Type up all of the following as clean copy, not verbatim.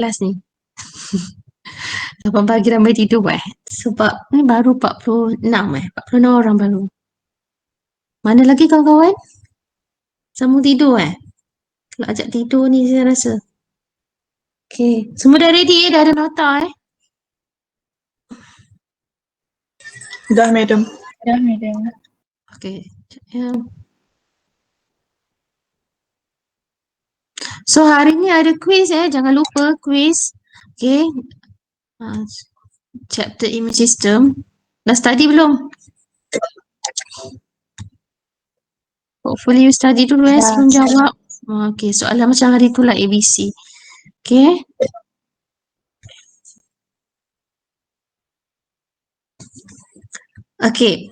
kelas ni. 8 pagi ramai tidur sebab ni baru 46 46 orang baru. Mana lagi kawan-kawan? Sambung tidur Kalau ajak tidur ni saya rasa. Okay, semua dah ready dah ada nota Dah, madam. Okay. So hari ni ada quiz jangan lupa quiz. Okay. Chapter immune system. Dah study belum? Hopefully you study dulu sebelum jawab. Okay, soalan macam hari tu lah ABC. Okay. Okay.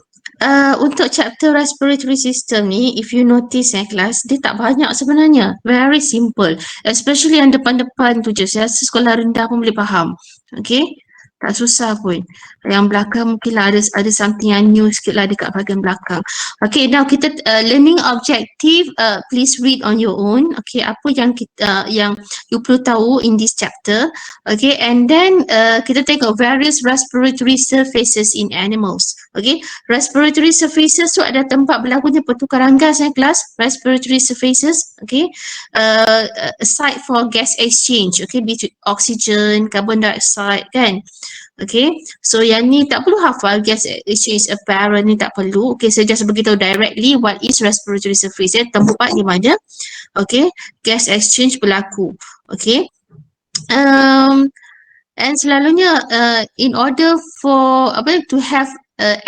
Untuk chapter respiratory system ni, if you notice kelas, dia tak banyak sebenarnya. Very simple. Especially yang depan-depan tu je. Saya rasa sekolah rendah pun boleh faham. Okay. Tak susah pun. Yang belakang mungkin lah ada something yang new sikit lah dekat bahagian belakang. Okay, now kita learning objective, please read on your own. Okay, apa yang yang you perlu tahu in this chapter. Okay, and then kita tengok various respiratory surfaces in animals. Okay, respiratory surfaces tu ada tempat berlakunya pertukaran gas kelas. Respiratory surfaces, okay, a site for gas exchange, okay, between oxygen, carbon dioxide kan. Okay, so yang ni tak perlu hafal gas exchange apparent ni tak perlu. Okay, saya just beritahu directly what is respiratory surface tempat di mana okay gas exchange berlaku. Okay, and selalunya in order for to have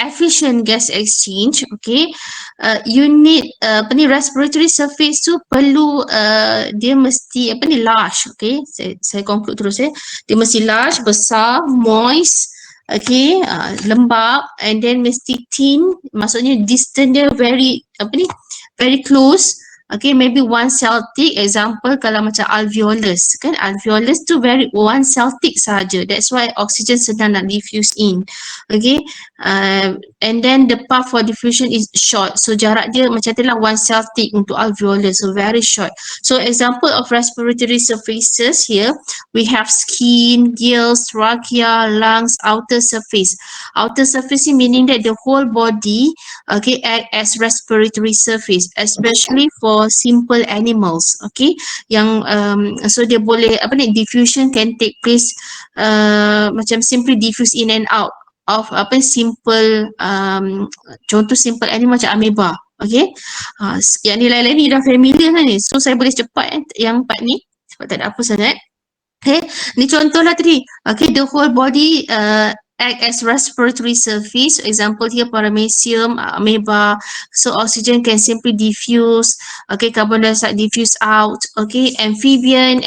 efficient gas exchange, okay, you need respiratory surface tu perlu dia mesti large, okay, saya conclude terus dia mesti large, besar, moist, okay, lembab, and then mesti thin, maksudnya distance dia very very close. Okay, maybe one cell thick. Example kalau macam alveolus kan, alveolus tu very one cell thick saja. That's why oxygen sedang nak diffuse in. Okay, and then the path for diffusion is short. So jarak dia macam tu lah, one cell thick untuk alveolus. So very short. So example of respiratory surfaces here, we have skin, gills, trachea, lungs, outer surface. Outer surface meaning that the whole body okay act as respiratory surface, especially for simple animals, okay, yang so dia boleh diffusion can take place macam simply diffuse in and out of simple contoh simple animal macam amoeba, okay. Yang ni lain-lain ni dah familiar kan ni, so saya boleh cepat yang part ni sebab tak ada apa sangat. Okay, ni contoh lah tadi. Okay, the whole body act as respiratory surface. Example here, paramecium, amoeba. So oxygen can simply diffuse. Okay, carbon dioxide diffuse out. Okay, amphibian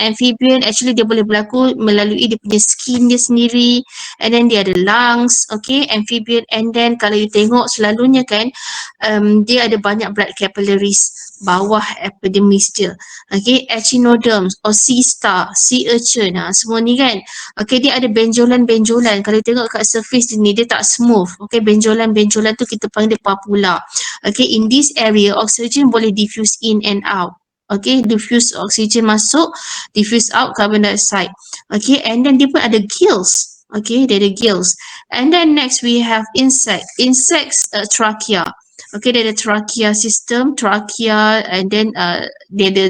actually dia boleh berlaku melalui dia punya skin dia sendiri. And then dia ada lungs. Okay, amphibian. And then kalau you tengok selalunya kan, dia ada banyak blood capillaries bawah epidermis dia. Okay, echinoderms or sea star, sea urchin, semua ni kan. Okay, dia ada benjolan-benjolan. Kalau tengok kat surface ni, dia tak smooth. Okay, benjolan-benjolan tu kita panggil papula. Okay, in this area, oxygen boleh diffuse in and out. Okay, diffuse oxygen masuk, diffuse out carbon dioxide. Okay, and then dia pun ada gills. Okay, dia ada gills. And then next we have insect. Insects, trachea. Okay, dia ada trachea system, trachea, and then dia ada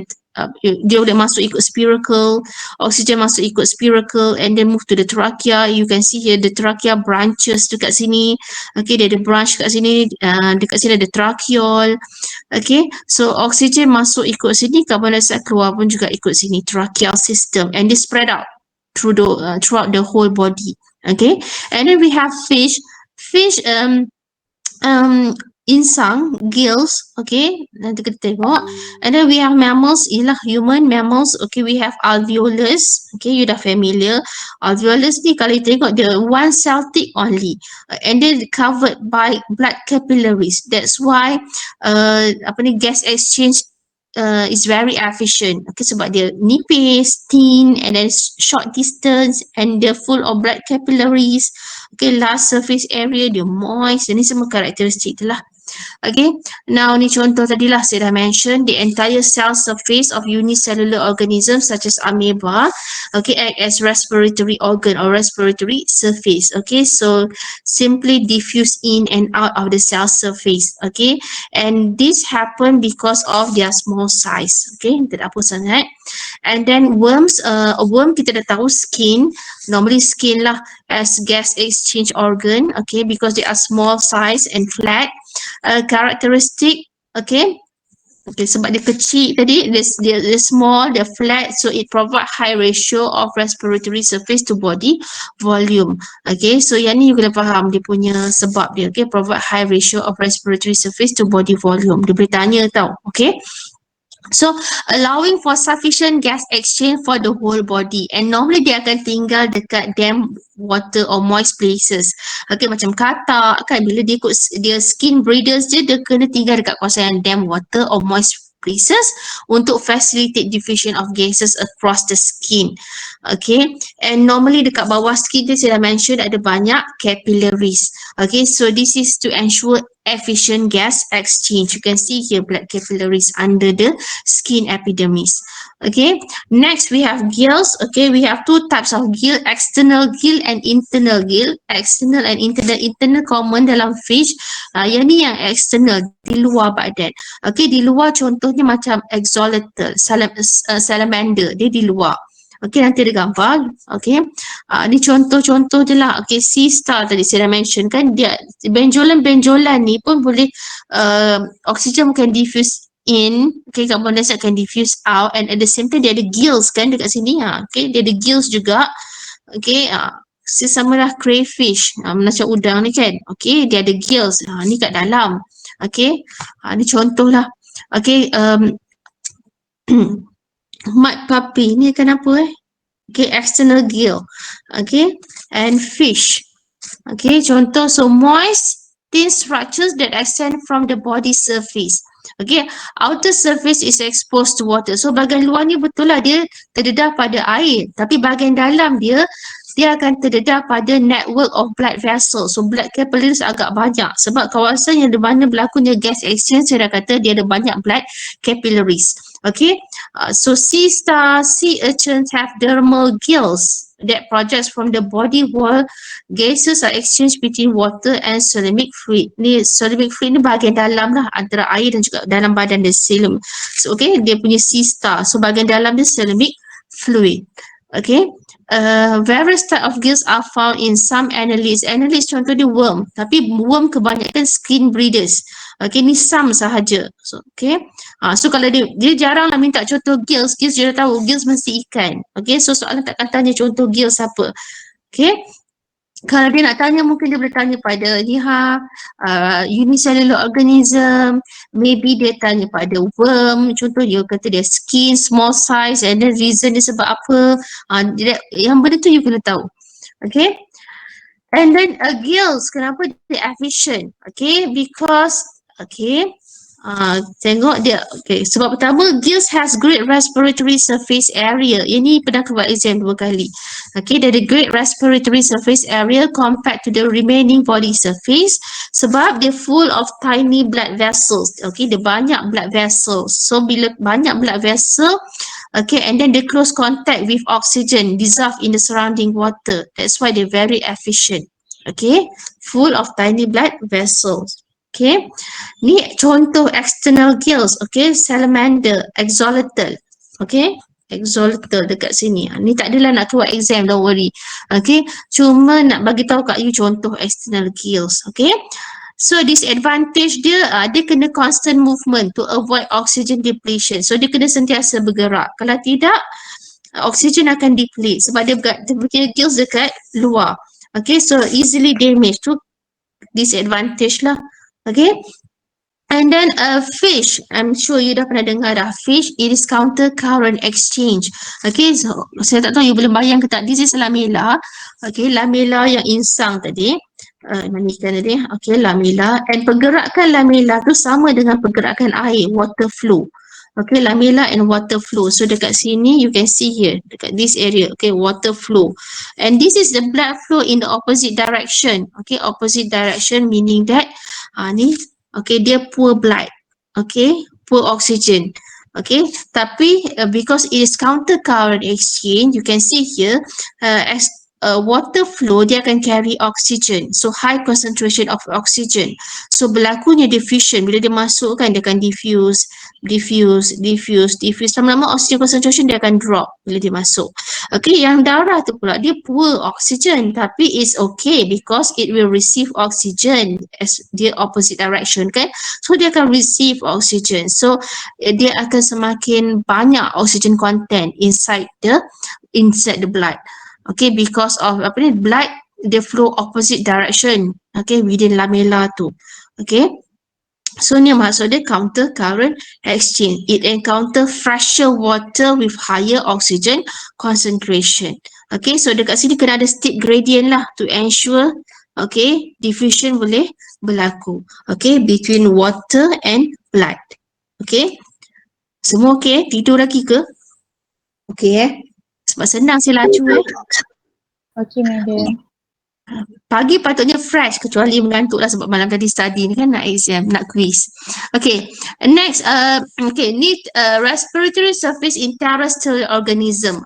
dia boleh masuk ikut spiracle, oxygen masuk ikut spiracle, and then move to the trachea. You can see here the trachea branches dekat sini. Okay, dia ada branch kat sini, dekat sini ada tracheole. Okay, so oxygen masuk ikut sini, carbon dioxide keluar pun juga ikut sini, tracheal system, and they spread out throughout the whole body. Okay, and then we have fish. Insang, gills, okay, nanti kita tengok. And then we have mammals, ialah human mammals, okay, we have alveolus, okay, you dah familiar. Alveolus ni kalau you tengok dia one cell thick only, and then covered by blood capillaries. That's why gas exchange is very efficient. Okay, sebab dia nipis, thin, and then short distance, and they're full of blood capillaries. Okay, last surface area dia moist. Ini semua karakteristik tu lah. Okay, now ni contoh tadilah saya dah mention the entire cell surface of unicellular organisms such as amoeba, okay, act as respiratory organ or respiratory surface. Okay, so simply diffuse in and out of the cell surface. Okay, and this happen because of their small size. Okay, tidak apa sangat. And then worms, a worm kita dah tahu skin, normally skin lah as gas exchange organ, okay, because they are small size and flat. Characteristic, okay, okay, sebab dia kecil tadi, dia small, dia flat, so it provide high ratio of respiratory surface to body volume. Okay, so yang ni you kena faham dia punya sebab dia, okay, provide high ratio of respiratory surface to body volume. Dia boleh tanya tau, okay. So allowing for sufficient gas exchange for the whole body, and normally dia akan tinggal dekat damp water or moist places. Okay, macam katak kan, bila dia ikut dia skin breeders dia kena tinggal dekat kawasan yang damp water or moist places untuk facilitate diffusion of gases across the skin. Okay, and normally dekat bawah skin dia saya dah mention ada banyak capillaries. Okay, so this is to ensure efficient gas exchange. You can see here black capillaries under the skin epidermis. Okay, next we have gills. Okay, we have two types of gill, external gill and internal gill. External and internal common dalam fish. Yang ni yang external, di luar badan. Okay, di luar contohnya macam axolotl, salamander, dia di luar. Okay, nanti ada gambar. Okay, ni contoh-contoh je lah. Okay, sea star tadi saya dah mention kan, dia benjolan ni pun boleh oxygen can diffuse in, okay, carbon dioxide can diffuse out, and at the same time dia ada gills kan dekat sini. Okay, dia ada gills juga. Okay, sesama lah crayfish, macam udang ni kan. Okay, dia ada gills. Ni kat dalam. Okay, ni contoh lah. Okay, mud puppy ni kenapa Okay, external gill. Okay, and fish. Okay, contoh, so moist thin structures that extend from the body surface. Okay, outer surface is exposed to water. So bahagian luar ni betul lah dia terdedah pada air, tapi bahagian dalam dia akan terdedah pada network of blood vessels. So blood capillaries agak banyak sebab kawasan yang di mana berlakunya gas exchange, saya dah kata dia ada banyak blood capillaries. Okay, so sea stars, sea urchins have dermal gills that projects from the body wall. Gases are exchanged between water and ceramic fluid. Ni ceramic fluid ni bahagian dalam lah antara air dan juga dalam badan dia, coelom. So okay, dia punya sea star. So bahagian dalam dia ceramic fluid. Okay, various type of gills are found in some annelids. Annelids contoh dia worm, tapi worm kebanyakan skin breeders. Okay, ni some sahaja. So okay, so kalau dia jarang lah minta contoh gills dia dah tahu gills mesti ikan. Okay, so soalan takkan tanya contoh gills apa. Okay, kalau dia nak tanya mungkin dia boleh tanya pada unicellular organism, maybe dia tanya pada worm, contoh dia kata dia skin small size and then reason dia sebab apa, yang benda tu you kena tahu. Okay, and then gills, kenapa dia efficient? Okay, because okay, tengok dia. Okay, sebab pertama, gills has great respiratory surface area. Ini pernah buat exam 2 kali. Okay, dia ada great respiratory surface area compared to the remaining body surface sebab dia full of tiny blood vessels. Okay, dia banyak blood vessels. So bila banyak blood vessel, okay, and then they close contact with oxygen dissolved in the surrounding water. That's why they're very efficient. Okay, full of tiny blood vessels. Okay, ni contoh external gills. Okay, salamander, axolotl. Okay, axolotl dekat sini. Ni tak adalah nak keluar exam, don't worry. Okay, cuma nak bagi tahu kat you contoh external gills. Okay, so disadvantage dia, dia kena constant movement to avoid oxygen depletion. So dia kena sentiasa bergerak. Kalau tidak, oxygen akan deplete sebab dia punya gills dekat luar. Okay, so easily damaged, tu disadvantage lah. Okay, and then fish, I'm sure you dah pernah dengar dah, fish, it is counter current exchange. Okay, so saya tak tahu you boleh bayang ke tak, this is lamella. Okay, lamella yang insang tadi, manikan tadi. Okay, lamella, and pergerakan lamella tu sama dengan pergerakan air, water flow. Okay, lamella and water flow. So dekat sini you can see here, dekat this area, okay, water flow. And this is the blood flow in the opposite direction. Okay, opposite direction meaning that ni Okay, dia poor blood. Okay, poor oxygen. Okay, tapi because it is counter current exchange, you can see here as water flow dia akan carry oxygen, so high concentration of oxygen, so berlakunya diffusion bila dia masuk kan, dia akan diffuse lama-lama oxygen concentration dia akan drop bila dia masuk. Okay, yang darah tu pula dia poor oxygen, tapi it's okay because it will receive oxygen as dia opposite direction kan, so dia akan receive oxygen, so dia akan semakin banyak oxygen content inside the blood. Okay, because of apa ni, blood dia flow opposite direction, okay, within lamella tu. Okay, so ni maksud dia counter current exchange. It encounter fresher water with higher oxygen concentration. Okay, so dekat sini kena ada state gradient lah to ensure, okay, diffusion boleh berlaku, okay, between water and blood. Okay, semua okay? Tidur lagi ke? Okay sebab senang saya laju Okay, madam. Pagi patutnya fresh kecuali mengantuk lah sebab malam tadi study ni kan, nak exam, nak quiz. Okay, next, okay, ni respiratory surface in terrestrial organism,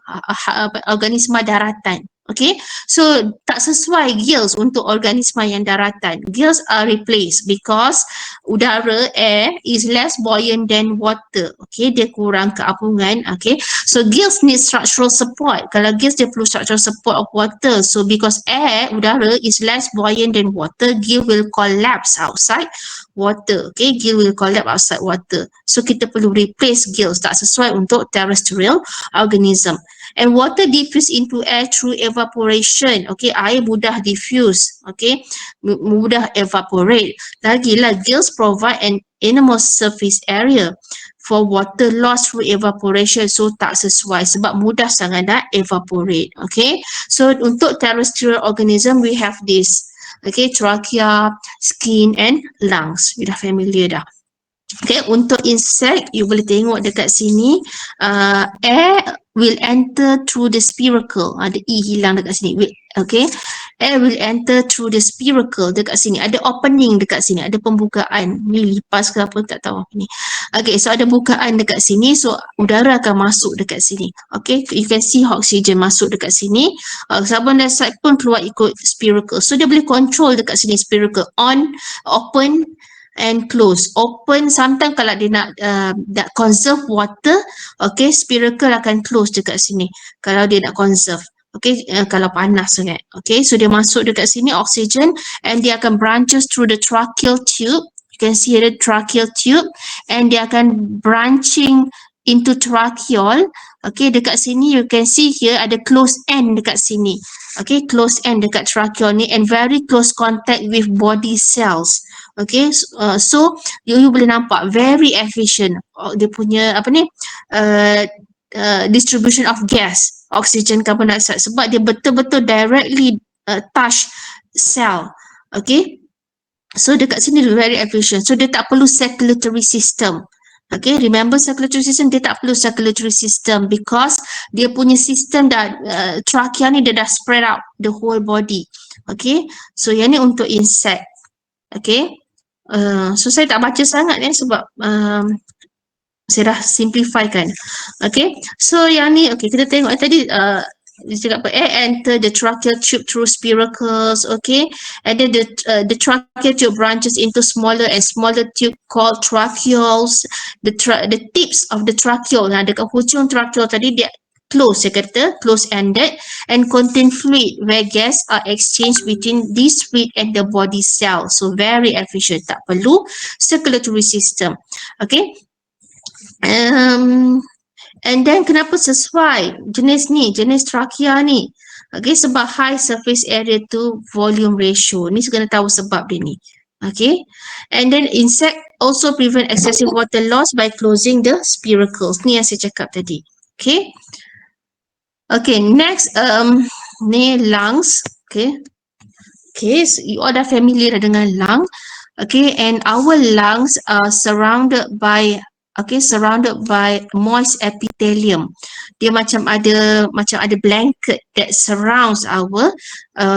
organisma daratan. Okay, so tak sesuai gills untuk organisma yang daratan. Gills are replaced because udara, air is less buoyant than water. Okay, dia kurang keapungan. Okay, so gills need structural support. Kalau gills dia perlu structural support of water. So because air, udara is less buoyant than water, gill will collapse outside water. Okay, gill will collapse outside water. So kita perlu replace gills, tak sesuai untuk terrestrial organism. And water diffuse into air through evaporation. Okay, air mudah diffuse. Okay, mudah evaporate. Lagilah gills provide an enormous surface area for water loss through evaporation, so tak sesuai sebab mudah sangat nak evaporate. Okay, so untuk terrestrial organism we have this, okay, trachea, skin and lungs. You dah familiar dah. Okay, untuk insect you boleh tengok dekat sini, air will enter through the spiracle. Ada E hilang dekat sini. Okay, air will enter through the spiracle dekat sini. Ada opening dekat sini, ada pembukaan. Ni lipas ke apa tak tahu ni. Okay, so ada bukaan dekat sini, so udara akan masuk dekat sini. Okay, you can see oxygen masuk dekat sini. Carbon dioxide pun keluar ikut spiracle. So dia boleh control dekat sini spiracle, on, open and close. Open sometimes kalau dia nak conserve water, okay, spiracle akan close dekat sini kalau dia nak conserve. Okay, kalau panas sangat. Okay, so dia masuk dekat sini oxygen and dia akan branches through the tracheal tube. You can see the tracheal tube and dia akan branching into tracheal. Okay, dekat sini you can see here ada close end dekat sini. Okay, close end dekat tracheal ni and very close contact with body cells. Okay, so you boleh nampak very efficient dia punya apa ni, distribution of gas, oxygen, carbon dioxide, sebab dia betul-betul directly touch cell. Okay, so dekat sini very efficient, so dia tak perlu circulatory system. Okay, remember circulatory system, dia tak perlu circulatory system because dia punya sistem dah, trachea ni dia dah spread out the whole body. Okay, so yang ni untuk insect. Okay, so saya tak baca sangat sebab saya dah simplify kan. Okay, so yang ni, okay, kita tengok tadi dia cakap apa, air enter the tracheal tube through spiracles. Okay, and then the tracheal tube branches into smaller and smaller tube called tracheoles. The tips of the tracheole, dekat hujung tracheole tadi dia close, saya kata close ended and contain fluid where gas are exchanged between this fluid and the body cell. So very efficient, tak perlu circulatory system. Okay, and then kenapa sesuai jenis ni, jenis trachea ni? Okay, sebab high surface area to volume ratio. Ni kena tahu sebab dia ni. Okay, and then insect also prevent excessive water loss by closing the spiracles. Ni yang saya cakap tadi. Okay, okay, next ni lungs. Okay, okay, so you all dah familiar dengan lung. Okay, and our lungs are surrounded by okay, surrounded by moist epithelium. Dia macam ada blanket that surrounds our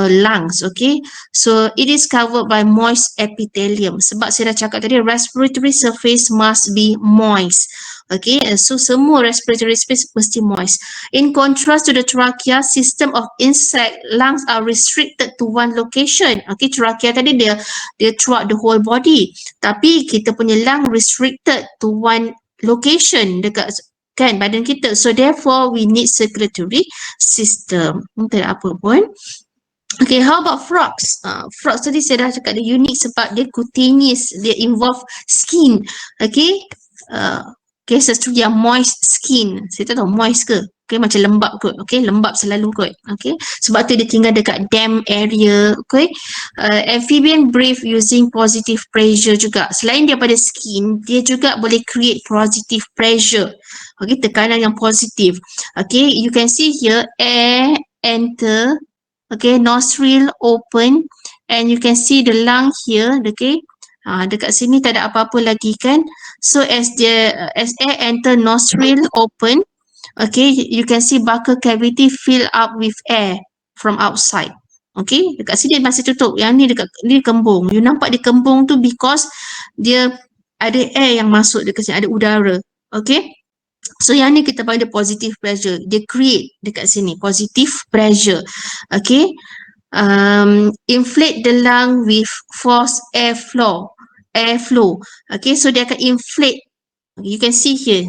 lungs, okay. So it is covered by moist epithelium. Sebab saya dah cakap tadi, respiratory surface must be moist. Okay, so semua respiratory space mesti moist. In contrast to the trachea, system of insect, lungs are restricted to one location. Okay, trachea tadi dia throughout the whole body. Tapi kita punya lung restricted to one location dekat kan badan kita. So therefore we need circulatory system. Tak ada apa pun. Okay, how about frogs? Frogs tadi saya dah cakap dia unik sebab dia cutaneous, dia involve skin. Okay, cases tu yang moist skin. Saya tak tahu moist ke. Okay, macam lembab kot. Okay, lembab selalu kot. Okay, sebab tu dia tinggal dekat damp area. Okay, amphibian breathe using positive pressure juga. Selain daripada skin, dia juga boleh create positive pressure. Okay, tekanan yang positif. Okay, you can see here air enter. Okay, nostril open and you can see the lung here. Okay, dekat sini tak ada apa-apa lagi kan. So as air enter nostril open, okay, you can see buccal cavity fill up with air from outside. Okay, dekat sini masih tutup. Yang ni dekat ni kembung. You nampak dia kembung tu because dia ada air yang masuk dekat sini, ada udara. Okay. So yang ni kita panggil positive pressure. Dia create dekat sini positive pressure. Okay. Inflate the lung with forced airflow. Okay, so dia akan inflate. You can see here.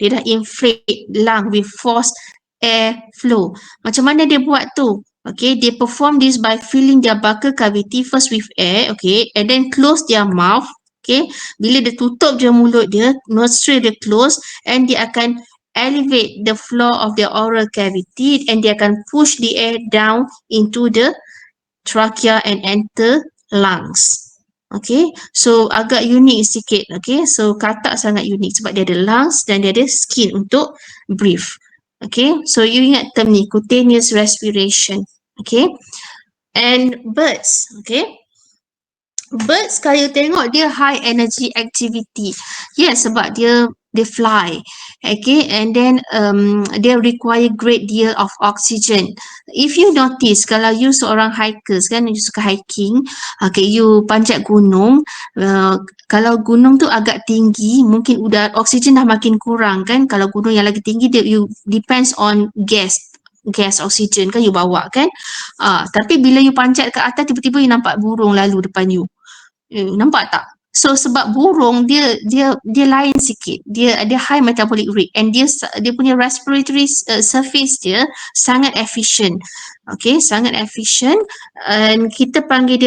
Dia dah inflate lung with forced airflow. Macam mana dia buat tu? Okay, they perform this by filling their buccal cavity first with air, okay, and then close their mouth. Okay, bila dia tutup je mulut dia, nostril dia close and dia akan elevate the floor of their oral cavity and dia akan push the air down into the trachea and enter lungs. Okay, so agak unik sikit. Okay, so katak sangat unik sebab dia ada lungs dan dia ada skin untuk breathe. Okay, so you ingat term ni, cutaneous respiration. Okay, and birds. Okay, birds kalau tengok dia high energy activity. Yes, sebab dia fly. Okay, and then they require great deal of oxygen. If you notice, kalau you seorang hikers kan, you suka hiking, okay, you panjat gunung, kalau gunung tu agak tinggi, mungkin udara oksigen dah makin kurang kan. Kalau gunung yang lagi tinggi, you depends on gas oksigen kan you bawa kan. Tapi bila you panjat ke atas, tiba-tiba you nampak burung lalu depan you. Nampak tak? So sebab burung dia lain sikit. Dia high metabolic rate and dia punya respiratory surface dia sangat efficient. Okay, sangat efficient and kita panggil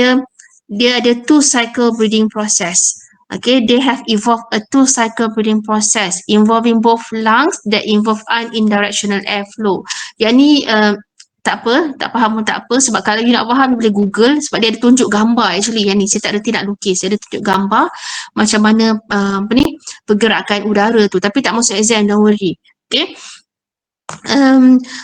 dia ada 2 cycle breathing process. Okay, they have evolved a 2 cycle breathing process involving both lungs that involve unidirectional airflow. Yang ni tak apa, tak faham pun tak apa sebab kalau you nak faham boleh google sebab dia ada tunjuk gambar actually yang ni. Saya tak reti nak lukis, saya ada tunjuk gambar macam mana pergerakan udara tu tapi tak masuk exam, don't worry. Okay.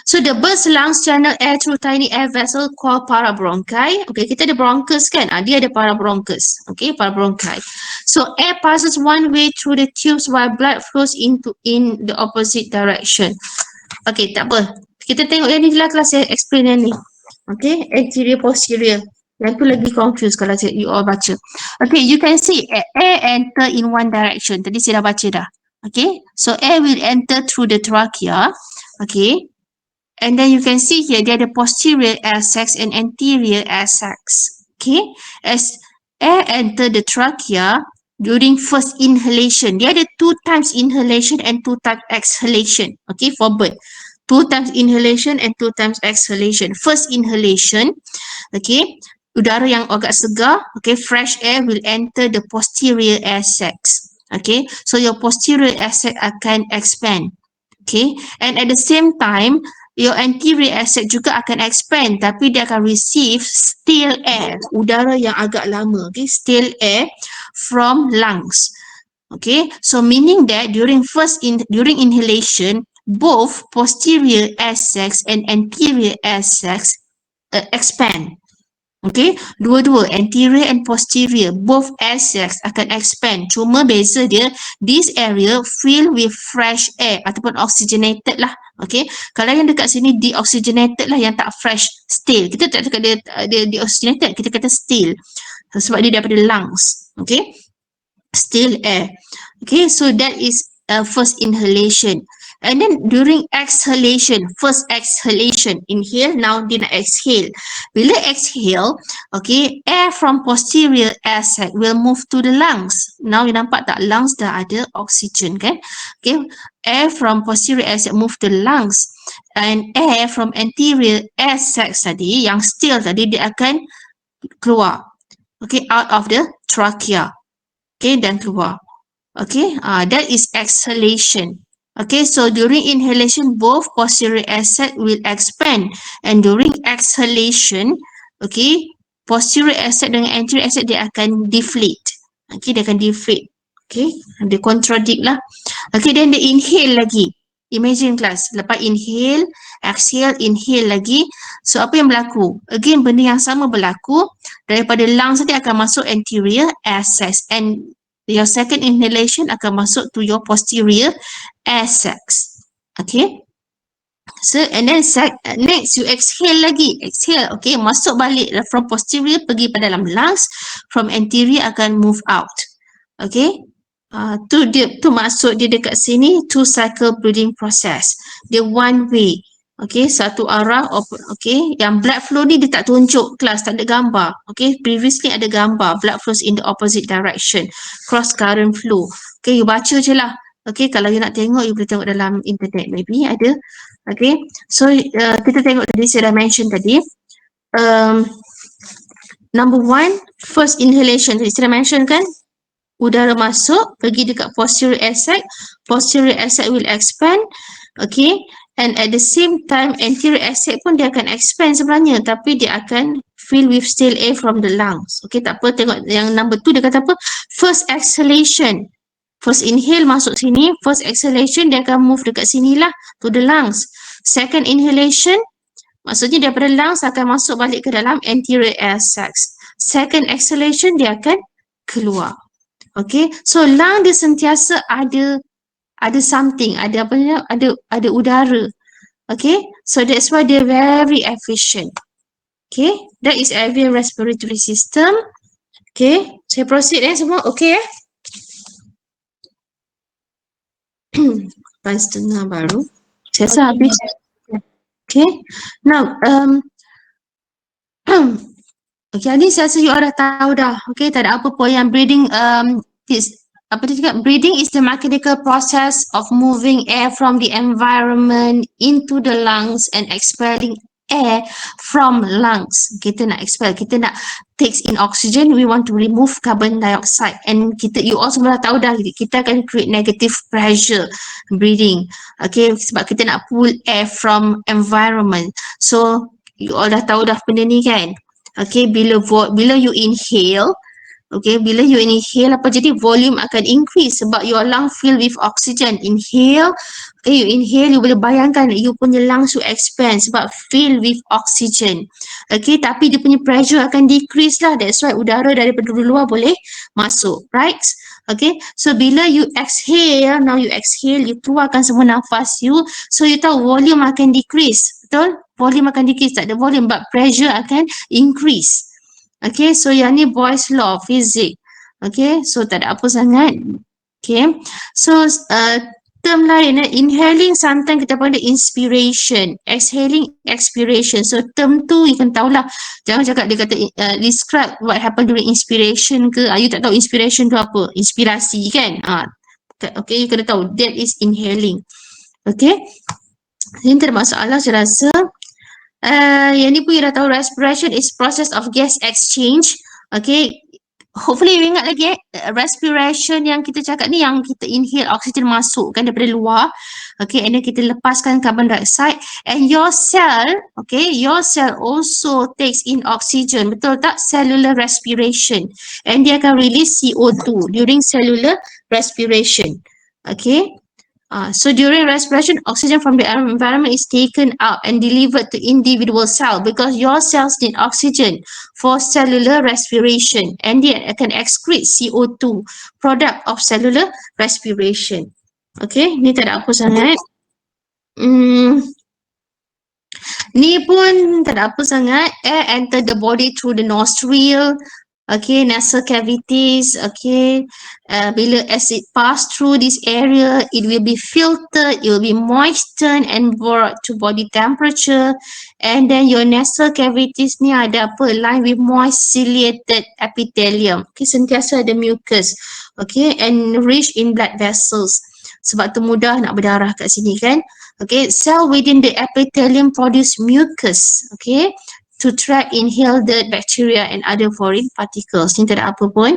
So the bird's lungs channel air through tiny air vessel called parabronchi. Okay, kita ada bronchus kan? Dia ada parabronchus. Okay, parabronchi. So air passes one way through the tubes while blood flows in the opposite direction. Okay, tak apa. Kita tengok yang ni lah kelas saya explain yang ni. Okay, anterior posterior. Yang tu lagi confused kalau you all baca. Okay, you can see air enter in one direction. Tadi saya dah baca dah. Okay, so air will enter through the trachea. Okay, and then you can see here dia ada posterior air sacs and anterior air sacs. Okay, as air enter the trachea during first inhalation, dia ada 2 times inhalation and 2 times exhalation. Okay, for bird. 2 times inhalation and 2 times exhalation. First inhalation, okay, udara yang agak segar, okay, fresh air will enter the posterior air sacs. Okay, so your posterior air sac akan expand. Okay, and at the same time, your anterior air sac juga akan expand tapi dia akan receive stale air, udara yang agak lama, okay, stale air from lungs. Okay, so meaning that during inhalation, both posterior air sacs and anterior air sacs expand. Okay, dua-dua anterior and posterior both air sacs akan expand. Cuma beza dia, this area filled with fresh air ataupun oxygenated lah. Okay, kalau yang dekat sini deoxygenated lah, yang tak fresh, still. Kita tak cakap dia deoxygenated, kita kata still. Sebab dia daripada lungs. Okay, still air. Okay, so that is first inhalation. And then during exhalation, first exhalation, inhale, now dia nak exhale. Bila exhale, okay, air from posterior air sac will move to the lungs. Now you nampak tak, lungs dah ada oxygen kan? Okay, air from posterior air sac move to the lungs. And air from anterior air sac tadi, yang still tadi, dia akan keluar. Okay, out of the trachea. Okay, dan keluar. Okay, that is exhalation. Okay, so during inhalation, both posterior air sac will expand, and during exhalation, okay, posterior air sac dengan anterior air sac dia akan deflate. Okay, dia akan deflate. Okay, dia contradict lah. Okay, then dia inhale lagi. Imagine class, lepas inhale, exhale, inhale lagi. So apa yang berlaku? Again, benda yang sama berlaku. Daripada lungs tadi akan masuk anterior air sacs, and your second inhalation akan masuk to your posterior air sacs. Okay. So and then next you exhale lagi. Exhale. Okay. Masuk balik from posterior pergi pada dalam lungs. From anterior akan move out. Okay. Tu maksud dia dekat sini two cycle breathing process. Dia one way. Okay, satu arah, okay, yang blood flow ni dia tak tunjuk kelas, tak ada gambar. Okay, previously ada gambar, blood flows in the opposite direction, cross current flow. Okay, you baca je lah. Okay, kalau you nak tengok, you boleh tengok dalam internet, maybe ada. Okay, so kita tengok tadi, saya dah mention tadi. Number one, first inhalation, tadi saya dah mention kan, udara masuk, pergi dekat posterior air sac will expand, okay, and at the same time anterior air sac pun dia akan expand sebenarnya, tapi dia akan fill with still air from the lungs. Okay, tak apa, tengok yang number 2 dia kata apa, first exhalation, first inhale masuk sini, first exhalation dia akan move dekat sini lah, to the lungs. Second inhalation, maksudnya daripada lungs akan masuk balik ke dalam anterior air sacs. Second exhalation dia akan keluar. Okay, so lung dia sentiasa ada something, ada apa ni, ada udara. Okay, so that's why they're very efficient. Okay, that is every respiratory system. Okay, saya proceed semua. Okay Lepas setengah baru. Saya rasa habis. Okay, now okay, ni saya rasa you all dah tahu dah. Okay, tak ada apa pun yang breathing breathing is the mechanical process of moving air from the environment into the lungs and expelling air from lungs. Kita nak expel, kita nak takes in oxygen, we want to remove carbon dioxide, and you all semua dah tahu dah, kita akan create negative pressure breathing. Okay, sebab kita nak pull air from environment. So you all dah tahu dah benda ni kan. Okay, bila you inhale, okay, bila you inhale, apa jadi? Volume akan increase sebab your lung filled with oxygen. Inhale, okay, you inhale, you boleh bayangkan you punya lungs to expand sebab filled with oxygen. Okay, tapi dia punya pressure akan decrease lah. That's why udara daripada luar boleh masuk, right? Okay, so bila you exhale, now you exhale, you keluarkan semua nafas you, so you tahu volume akan decrease. Betul? Volume akan decrease, tak ada volume, but pressure akan increase. Okay, so yang ni Boyle's law of physics. Okay, so tak ada apa sangat. Okay, so term lain, inhaling sometimes kita panggil inspiration, exhaling expiration. So term tu you kan tahulah, jangan cakap dia kata describe what happen during inspiration ke, you tak tahu inspiration tu apa, inspirasi kan. Okay, you kena tahu that is inhaling. Okay, ini tak ada masalah saya rasa. Yang ni pun you dah tahu, respiration is process of gas exchange. Okay, hopefully you ingat lagi respiration yang kita cakap ni, yang kita inhale oxygen masuk kan daripada luar. Okay, and then kita lepaskan carbon dioxide, and your cell, okay, your cell also takes in oxygen, betul tak? Cellular respiration, and dia akan release CO2 during cellular respiration. Okay, So during respiration, oxygen from the environment is taken up and delivered to individual cell because your cells need oxygen for cellular respiration and they can excrete CO2, product of cellular respiration. Okay, ni tak ada apa sangat. Ni pun tak ada apa sangat. Air enter the body through the nostril. Okay, nasal cavities. Okay, bila as it pass through this area, it will be filtered, it will be moistened and brought to body temperature. And then your nasal cavities ni ada apa? Lined with moist ciliated epithelium. Okay, sentiasa ada mucus. Okay, and rich in blood vessels. Sebab tu mudah nak berdarah kat sini kan. Okay, cell within the epithelium produce mucus. Okay, to trap inhaled bacteria and other foreign particles. Ni tak ada apa pun.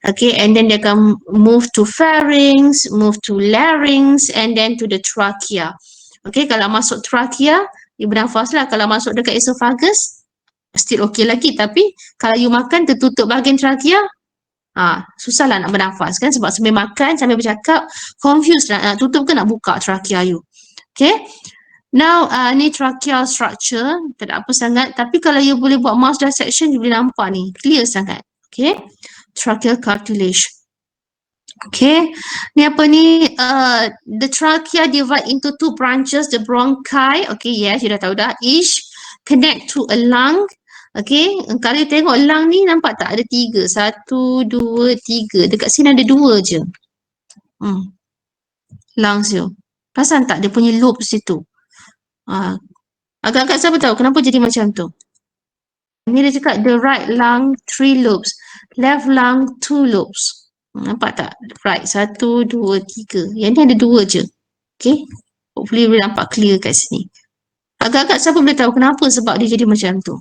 Okay, and then they akan move to pharynx, move to larynx, and then to the trachea. Okay, kalau masuk trachea, you bernafas lah. Kalau masuk dekat esophagus, still okay lagi. Tapi kalau you makan tertutup bahagian trachea, susahlah nak bernafas kan. Sebab sambil makan, sambil bercakap, confused nak tutup ke nak buka trachea you. Okay. Now, ni tracheal structure, tak ada apa sangat. Tapi kalau you boleh buat mouse dissection, you boleh nampak ni. Clear sangat. Okay. Tracheal cartilage. Okay. Ni apa ni? The trachea divide into two branches, the bronchi. Okay, yes, you dah tahu dah. Each connect to a lung. Okay. Kalau you tengok lung ni, nampak tak? Ada 3. 1, 2, 3. Dekat sini ada 2 je. Lungs you. Perasan tak? Dia punya lobes situ. Agak-agak siapa tahu kenapa jadi macam tu? Ni dia cakap the right lung 3 lobes, left lung 2 lobes. Nampak tak? Right, 1, 2, 3. Yang ni ada 2 je. Okay? Hopefully boleh nampak clear kat sini. Agak-agak siapa boleh tahu kenapa sebab dia jadi macam tu?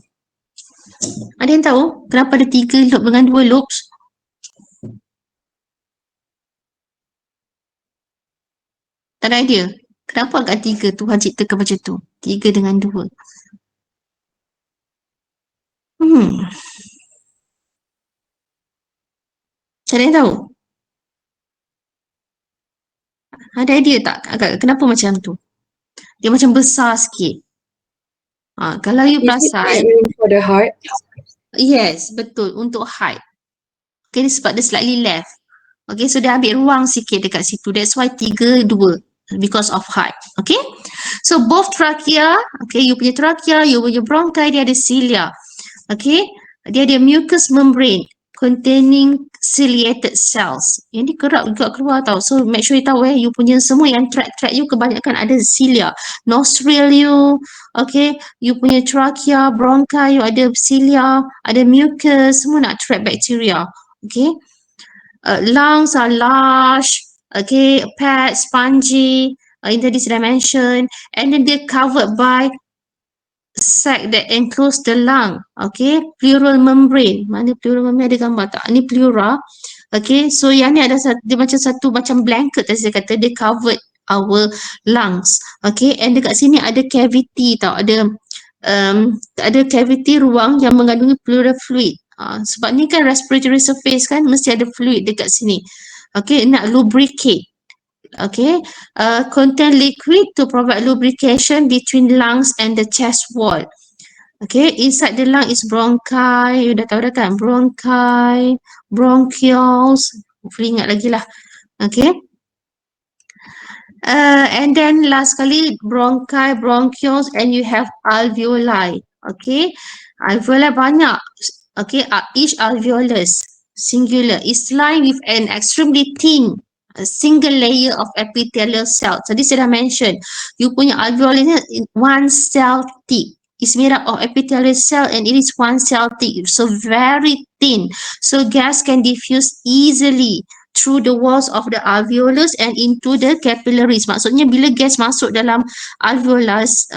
Ada yang tahu kenapa ada 3 lobe dengan 2 lobes? Tak ada idea? Kenapa agak 3 Tuhan ciptakan macam tu? 3 dengan 2. Tak ada yang tahu? Ada idea tak agak kenapa macam tu? Dia macam besar sikit. Kalau you perasan, For the heart. yes, betul, untuk height. Okay, sebab dia slightly left. Okay, so dia ambil ruang sikit dekat situ. That's why 3, 2. Because of height. Okay. So both trachea, okay, you punya trachea, you punya bronchi, dia ada cilia. Okay. Dia ada mucous membrane containing ciliated cells. Yang ni kerap juga keluar tau. So make sure you tahu you punya semua yang tract you kebanyakan ada cilia. Nostril you, okay, you punya trachea, bronchi, you ada cilia, ada mucus, semua nak trap bacteria. Okay. Lungs are large, okay, pad, spongy, in this dimension, and then they're covered by sac that enclose the lung, okay, pleural membrane. Mana pleural membrane, ada gambar tak? Ni pleura, okay, so yang ni ada dia macam blanket tadi saya kata, dia covered our lungs, okay, and dekat sini ada cavity tau, ada cavity ruang yang mengandungi pleural fluid. Sebab ni kan respiratory surface kan, mesti ada fluid dekat sini. Okay, nak lubricate. Okay, contain liquid to provide lubrication between lungs and the chest wall. Okay, inside the lung is bronchi, you dah tahu dah kan, bronchi, bronchioles, hopefully ingat lagi lah. Okay. And then last kali bronchi, bronchioles, and you have alveoli. Okay, alveoli banyak. Okay, each alveolus singular is lined with an extremely thin single layer of epithelial cells. Tadi saya dah mention, you punya alveoli ni one cell thick. It's made up of epithelial cell and it is one cell thick, so very thin. So gas can diffuse easily through the walls of the alveolus and into the capillaries. Maksudnya bila gas masuk dalam alveolus,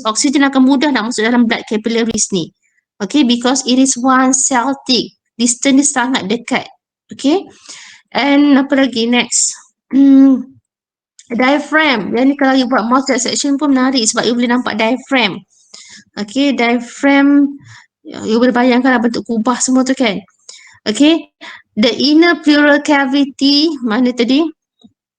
oksigen akan mudah nak masuk dalam blood capillaries ni. Okay, because it is one cell thick. Distance sangat dekat. Okay. And apa lagi next? Diaphragm. Yang ni kalau you buat mouth dissection pun menarik sebab you boleh nampak diaphragm. Okay, diaphragm. You boleh bayangkan bentuk kubah semua tu kan. Okay. The inner pleural cavity, mana tadi?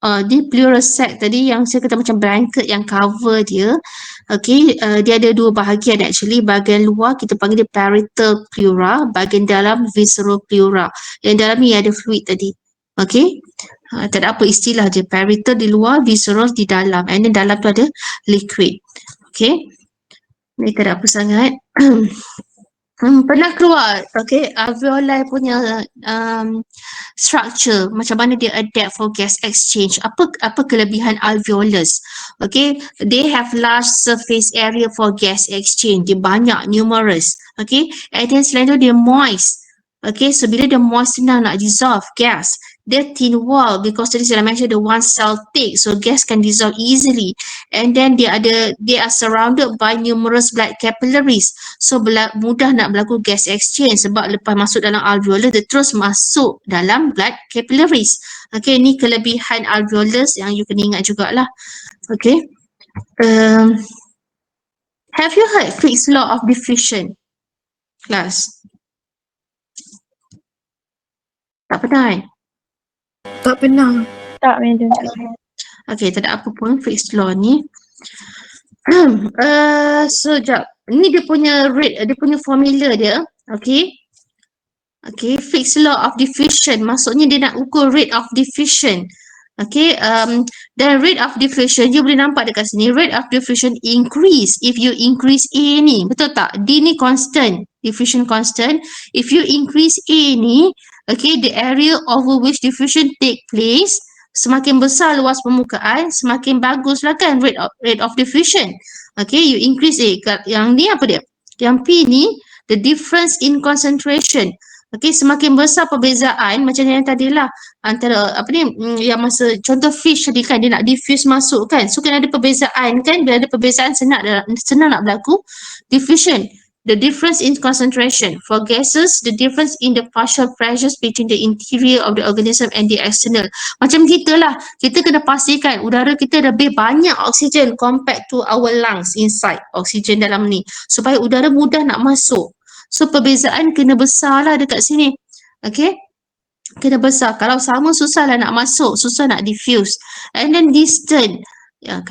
Di pleural sac tadi yang saya kata macam blanket yang cover dia. Okay, dia ada dua bahagian actually. Bahagian luar kita panggil dia parietal pleura, bahagian dalam visceral pleura. Yang dalam ni ada fluid tadi. Okay, tak ada apa istilah je. Parietal di luar, visceral di dalam. And then dalam tu ada liquid. Okay, ni tak ada apa sangat. Pernah keluar, okay, alveoli punya structure, macam mana dia adapt for gas exchange. Apa kelebihan alveolus? Okay, they have large surface area for gas exchange. Dia banyak, numerous. Okay, and then selain tu dia moist. Okay, so bila dia moist senang nak dissolve gas. Dia thin wall because tadi saya mention the one cell thick, so gas can dissolve easily. And then they are surrounded by numerous blood capillaries. So mudah nak berlaku gas exchange sebab lepas masuk dalam alveolus dia terus masuk dalam blood capillaries. Okay, ni kelebihan alveolus yang you kena ingat jugalah. Okay. Have you heard Fick's law of diffusion? Class? Tak pernah kan? Tak pernah. Tak, madam. Okay, tak ada apa pun Fick's law ni. So, jap. Ni dia punya rate, dia punya formula dia. Okay. Okay, Fick's law of diffusion. Maksudnya dia nak ukur rate of diffusion. Okay, dan rate of diffusion, you boleh nampak dekat sini. Rate of diffusion increase if you increase A ni. Betul tak? D ni constant. Diffusion constant. If you increase A ni, okay, the area over which diffusion take place, semakin besar luas permukaan, semakin baguslah kan rate of diffusion. Okay, you increase A. Yang ni apa dia? Yang P ni, the difference in concentration. Okay, semakin besar perbezaan macam yang tadi lah antara apa ni yang masa contoh fish tadi kan dia nak diffuse masuk kan. So kan ada perbezaan kan, bila ada perbezaan senang nak berlaku diffusion. The difference in concentration. For gases, the difference in the partial pressures between the interior of the organism and the external. Macam kita lah, kita kena pastikan udara kita lebih banyak oksigen compared to our lungs inside, oksigen dalam ni. Supaya udara mudah nak masuk. So perbezaan kena besar lah dekat sini. Okay. Kena besar. Kalau sama susah lah nak masuk. Susah nak diffuse. And then distant. Ya,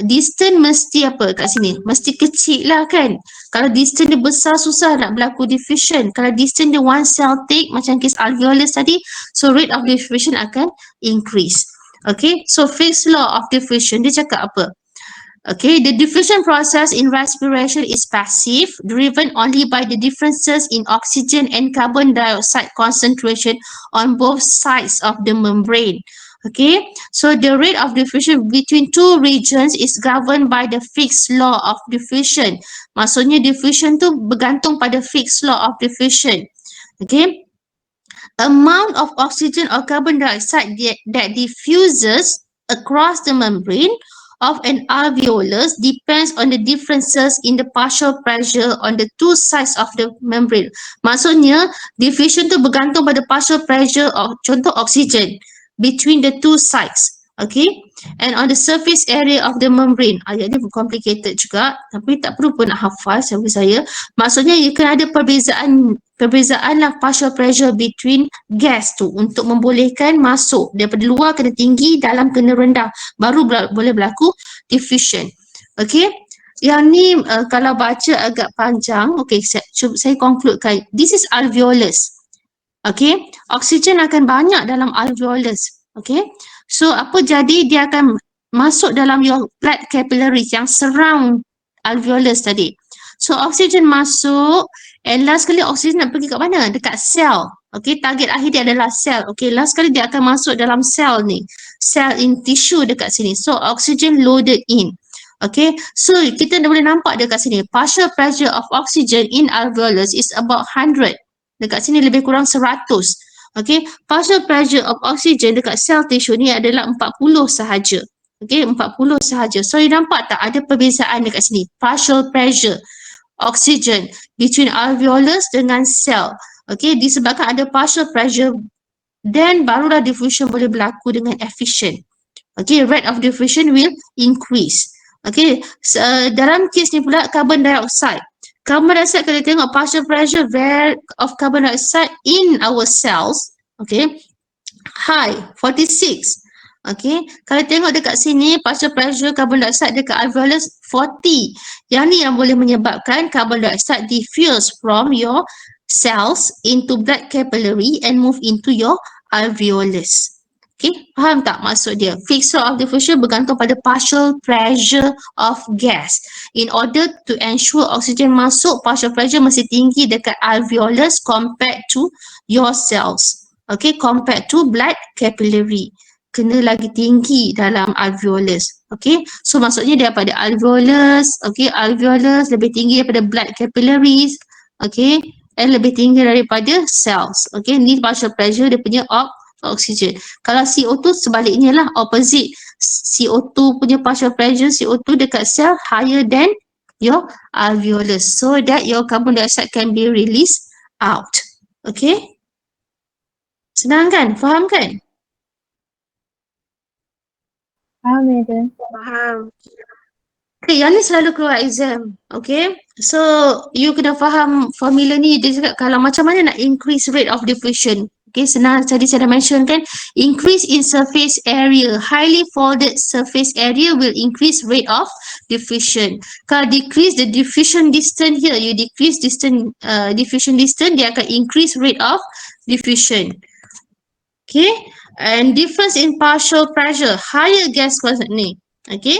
distant mesti apa kat sini? Mesti kecil lah kan. Kalau distant dia besar susah nak berlaku diffusion. Kalau distant dia one cell thick macam kes alveolus tadi. So rate of diffusion akan increase. Okay. So Fick's law of diffusion dia cakap apa? Okay, the diffusion process in respiration is passive, driven only by the differences in oxygen and carbon dioxide concentration on both sides of the membrane. Okay, so the rate of diffusion between two regions is governed by the Fick's law of diffusion. Maksudnya diffusion tu bergantung pada Fick's law of diffusion. Okay, amount of oxygen or carbon dioxide that diffuses across the membrane of an alveolus depends on the differences in the partial pressure on the two sides of the membrane. Maksudnya, diffusion tu bergantung pada partial pressure of contoh oksigen between the two sides. Okay, and on the surface area of the membrane. Ayat ni complicated juga, tapi tak perlu pun nak hafal sampai saya. Maksudnya, you kena ada perbezaan lah partial pressure between gas tu untuk membolehkan masuk daripada luar kena tinggi, dalam kena rendah, baru boleh berlaku diffusion. Okay, yang ni kalau baca agak panjang. Okay, saya concludekan. This is alveolus. Okay, oksigen akan banyak dalam alveolus. Okay, so apa jadi dia akan masuk dalam your blood capillaries yang surround alveolus tadi. So oksigen masuk, and last kali oksigen nak pergi kat mana? Dekat sel. Okay, target akhir dia adalah sel. Okay, last kali dia akan masuk dalam sel ni. Sel in tissue dekat sini. So oksigen loaded in. Okay, so kita boleh nampak dekat sini. Partial pressure of oxygen in alveolus is about 100. Dekat sini lebih kurang 100. Okay, partial pressure of oxygen dekat sel tissue ni adalah 40 sahaja. Okay, 40 sahaja. So you nampak tak ada perbezaan dekat sini. Partial pressure oxygen between alveolus dengan sel. Okay, disebabkan ada partial pressure, then barulah diffusion boleh berlaku dengan efficient. Okay, rate of diffusion will increase. Okay, dalam kes ni pula carbon dioxide. Carbon dioxide kalau tengok partial pressure of carbon dioxide in our cells, okay, high, 46. Okay, kalau tengok dekat sini, partial pressure carbon dioxide dekat alveolus 40. Yang ni yang boleh menyebabkan carbon dioxide diffuse from your cells into blood capillary and move into your alveolus. Okay, faham tak maksud dia? Fixed rate of diffusion bergantung pada partial pressure of gas. In order to ensure oksigen masuk, partial pressure mesti tinggi dekat alveolus compared to your cells. Okay, compared to blood capillary. Kena lagi tinggi dalam alveolus. Okay, so maksudnya daripada alveolus, okay, alveolus lebih tinggi daripada blood capillaries, okay, and lebih tinggi daripada cells. Okay, ni partial pressure dia punya oksigen. Kalau CO2 sebaliknya lah, opposite. CO2 punya partial pressure, CO2 dekat cell higher than your alveolus, so that your carbon dioxide can be released out. Okay, senang kan? Faham kan? Faham, Madam. Faham. Okay, yang ni selalu keluar exam. Okay, so you kena faham formula ni. Dia cakap kalau macam mana nak increase rate of diffusion. Okay, senang tadi saya dah mention kan, increase in surface area, highly folded surface area will increase rate of diffusion. Kalau decrease the diffusion distance here, you decrease diffusion distance, dia akan increase rate of diffusion. Okay, and difference in partial pressure, higher gas concentration. Okay,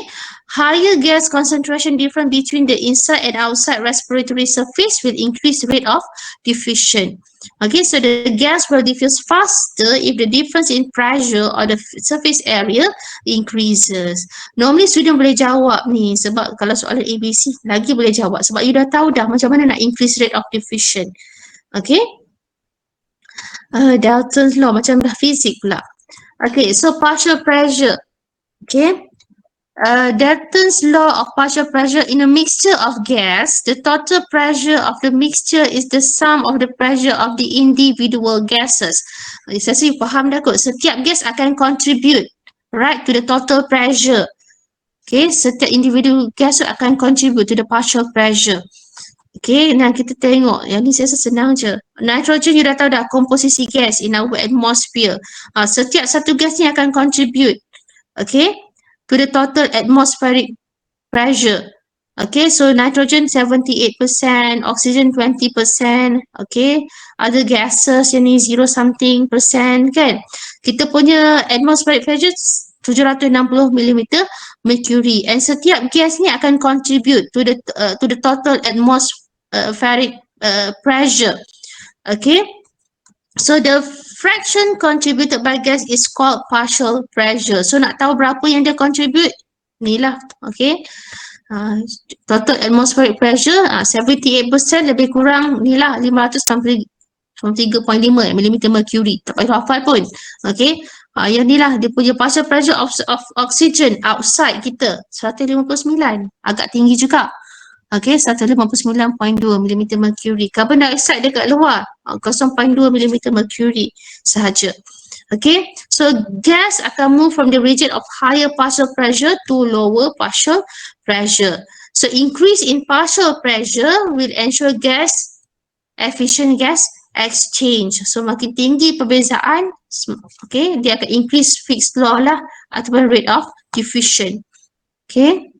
higher gas concentration difference between the inside and outside respiratory surface will increase rate of diffusion. Okay, so the gas will diffuse faster if the difference in pressure or the surface area increases. Normally student boleh jawab ni sebab kalau soalan ABC lagi boleh jawab sebab you dah tahu dah macam mana nak increase rate of diffusion. Okay, Dalton's law macam dah fizik pula. Okay, so partial pressure. Okay, Dalton's law of partial pressure in a mixture of gas, the total pressure of the mixture is the sum of the pressure of the individual gases. Saya rasa you faham dah kot. Setiap gas akan contribute, right, to the total pressure. Okay, setiap individual gas akan contribute to the partial pressure. Okay, nah kita tengok. Yang ni saya rasa senang je. Nitrogen you dah tahu dah, komposisi gas in our atmosphere. Setiap satu gas ni akan contribute, okay, to the total atmospheric pressure. Okay, so nitrogen 78%, oxygen 20%, okay, other gases yang ni 0 something percent kan. Kita punya atmospheric pressure 760 mm mercury, and setiap gas ni akan contribute to the total atmospheric pressure. Okay, so the fraction contributed by gas is called partial pressure. So nak tahu berapa yang dia contribute, ni lah. Okay, total atmospheric pressure 78% lebih kurang ni lah 593.5 mm mercury. Tak payah hafal pun. Okay, yang ni lah dia punya partial pressure of oxygen outside kita 159, agak tinggi juga. Okay, 159.2 mm mercury. Carbon dioxide dekat luar 0.2 mm mercury sahaja. Okay, so gas akan move from the region of higher partial pressure to lower partial pressure. So increase in partial pressure will ensure efficient gas exchange. So makin tinggi perbezaan, okay, dia akan increase fixed law lah ataupun rate of diffusion. Okay,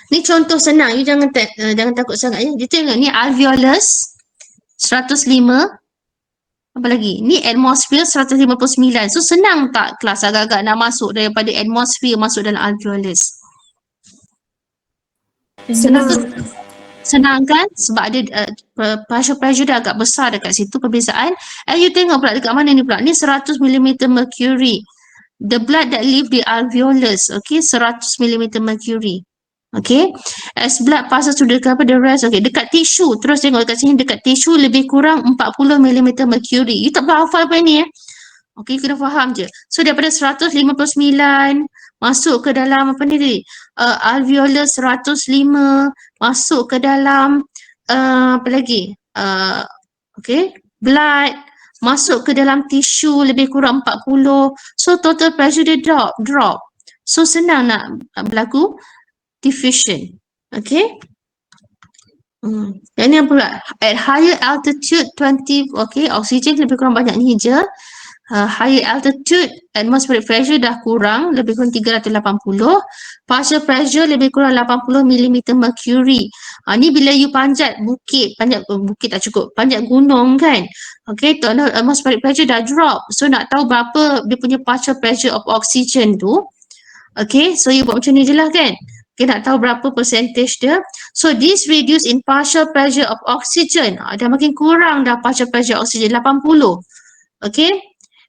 ni contoh senang, you jangan takut sangat ya. Dia tengok ni alveolus 105, apa lagi? Ni atmosphere 159. So senang tak kelas agak-agak nak masuk daripada atmosphere masuk dalam alveolus? Senang. Senang kan? Sebab ada partial pressure dia agak besar dekat situ perbezaan. And you tengok pula dekat mana ni pula? Ni 100 mm mercury. The blood that leave the alveolus, okay, 100 mm mercury. Okay, as blood passes to the rest, okay, dekat tisu, terus tengok dekat sini, dekat tisu lebih kurang 40 mm mercury. You tak perlu hafal apa ni okay, kena faham je. So daripada 159 masuk ke dalam apa ni tadi, alveolus 105, masuk ke dalam apa lagi, okay, blood, masuk ke dalam tisu lebih kurang 40. So total pressure dia drop. So senang nak berlaku diffusion. Okay. Yang ni pula at higher altitude 20, okay, oksigen lebih kurang banyak ni je. higher altitude, atmospheric pressure dah kurang, lebih kurang 380. Partial pressure lebih kurang 80 mm mercury. Ni bila you panjat bukit, bukit tak cukup, panjat gunung kan. Okay, total atmospheric pressure dah drop. So nak tahu berapa dia punya partial pressure of oxygen tu. Okay, so you buat macam ni je lah kan. Okay, nak tahu berapa percentage dia. So this reduce in partial pressure of oxygen. Dah makin kurang dah partial pressure oxygen, 80. Okay.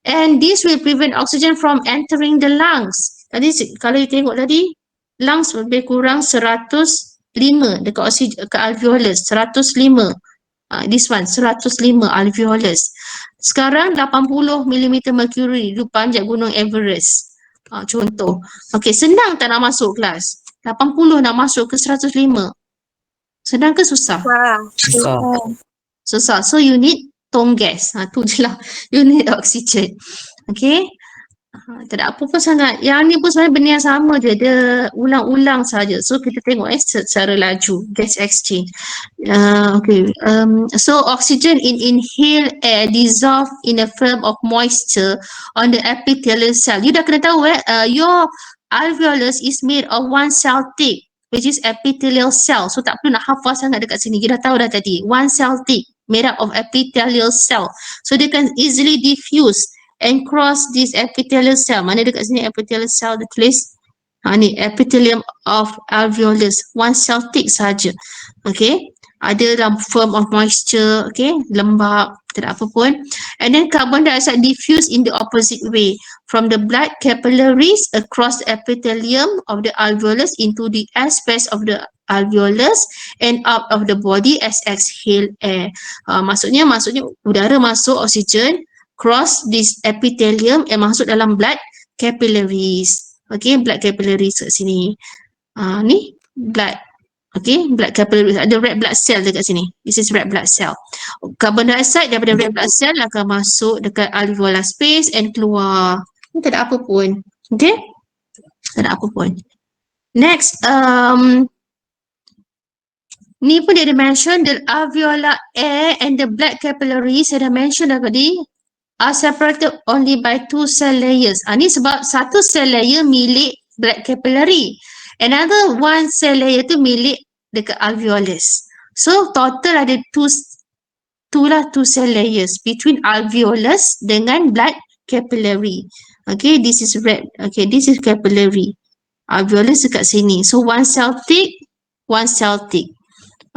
And this will prevent oxygen from entering the lungs. Tadi kalau you tengok tadi, lungs lebih kurang 105 dekat oksigen, ke alveolus 105. This one 105 alveolus. Sekarang 80 mm mercury lu panjat gunung Everest. Contoh. Okey, senang tak nak masuk kelas? 80 nak masuk ke 105? Senang ke susah? Susah. Susah. So you need tone gas. Tu je lah. You need oxygen. Okay. Tak ada apa pun sangat. Yang ni pun sebenarnya benda yang sama je. Dia ulang-ulang saja. So kita tengok secara laju. Gas exchange. Okay. So oxygen in inhaled air dissolve in a film of moisture on the epithelial cell. You dah kena tahu your alveolus is made of one cell thick, which is epithelial cell. So tak perlu nak hafal sangat dekat sini. You dah tahu dah tadi. One cell thick made up of epithelial cell. So they can easily diffuse and cross this epithelial cell. Mana dekat sini epithelial cell dia tulis? Ni epithelium of alveolus. One cell thick saja. Okay. Ada dalam form of moisture. Okay. Lembab. Tak ada apa pun. And then carbon dioxide diffuse in the opposite way. From the blood capillaries across the epithelium of the alveolus into the air space of the alveolus and out of the body as exhale air. Maksudnya udara masuk, oksigen cross this epithelium and masuk dalam blood capillaries. Okay, blood capillaries kat sini. Ni blood. Okay, blood capillaries. Ada red blood cell dekat sini. This is red blood cell. Carbon dioxide daripada red blood cell akan masuk dekat alveolar space and keluar. Ni tak ada apa pun. Okay, tak ada apa pun. Next, ni pun dia ada mention the alveolar air and the blood capillaries. Saya dah mention dah tadi are separated only by two cell layers. Ni sebab satu cell layer milik blood capillary. Another one cell layer tu milik dekat alveolus. So total ada two cell layers between alveolus dengan blood capillary. Okay, this is red. Okay, this is capillary. Alveolus dekat sini. So one cell thick, one cell thick.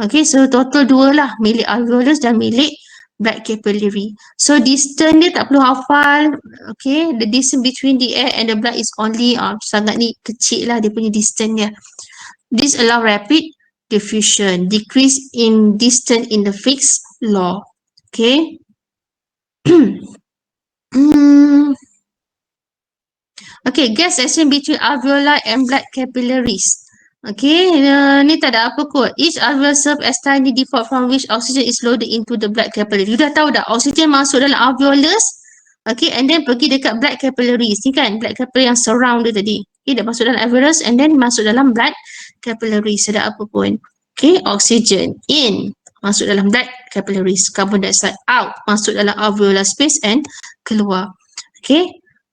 Okay, so total dua lah, milik alveolus dan milik blood capillary. So distance dia tak perlu hafal. Okay, the distance between the air and the blood is only sangat ni kecil lah dia punya distance dia. This allow rapid diffusion, decrease in distance in the Fick's law. Okay. Okay, gas exchange between alveoli and blood capillaries. Okay, ni tak ada apa kot. Each alveoli serve as tiny depot from which oxygen is loaded into the blood capillary. You dah tahu dah, oxygen masuk dalam alveolus. Okay, and then pergi dekat blood capillaries. Ni kan, blood capillary yang surround dia tadi. Okay, dia masuk dalam alveolus and then masuk dalam blood capillaries. Tak ada apa pun. Okay, oxygen in. Masuk dalam blood capillaries. Carbon dioxide out. Masuk dalam alveolar space and keluar. Okay.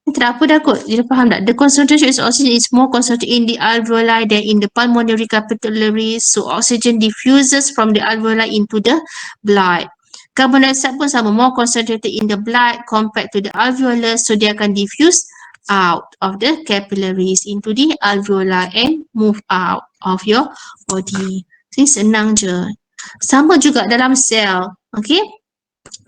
Tak apa dah kot. Dia faham tak? The concentration of oxygen is more concentrated in the alveoli than in the pulmonary capillaries. So oxygen diffuses from the alveoli into the blood. Carbon dioxide pun sama, more concentrated in the blood compared to the alveolus. So dia akan diffuse out of the capillaries into the alveoli and move out of your body. Ini senang je. Sama juga dalam sel. Okay.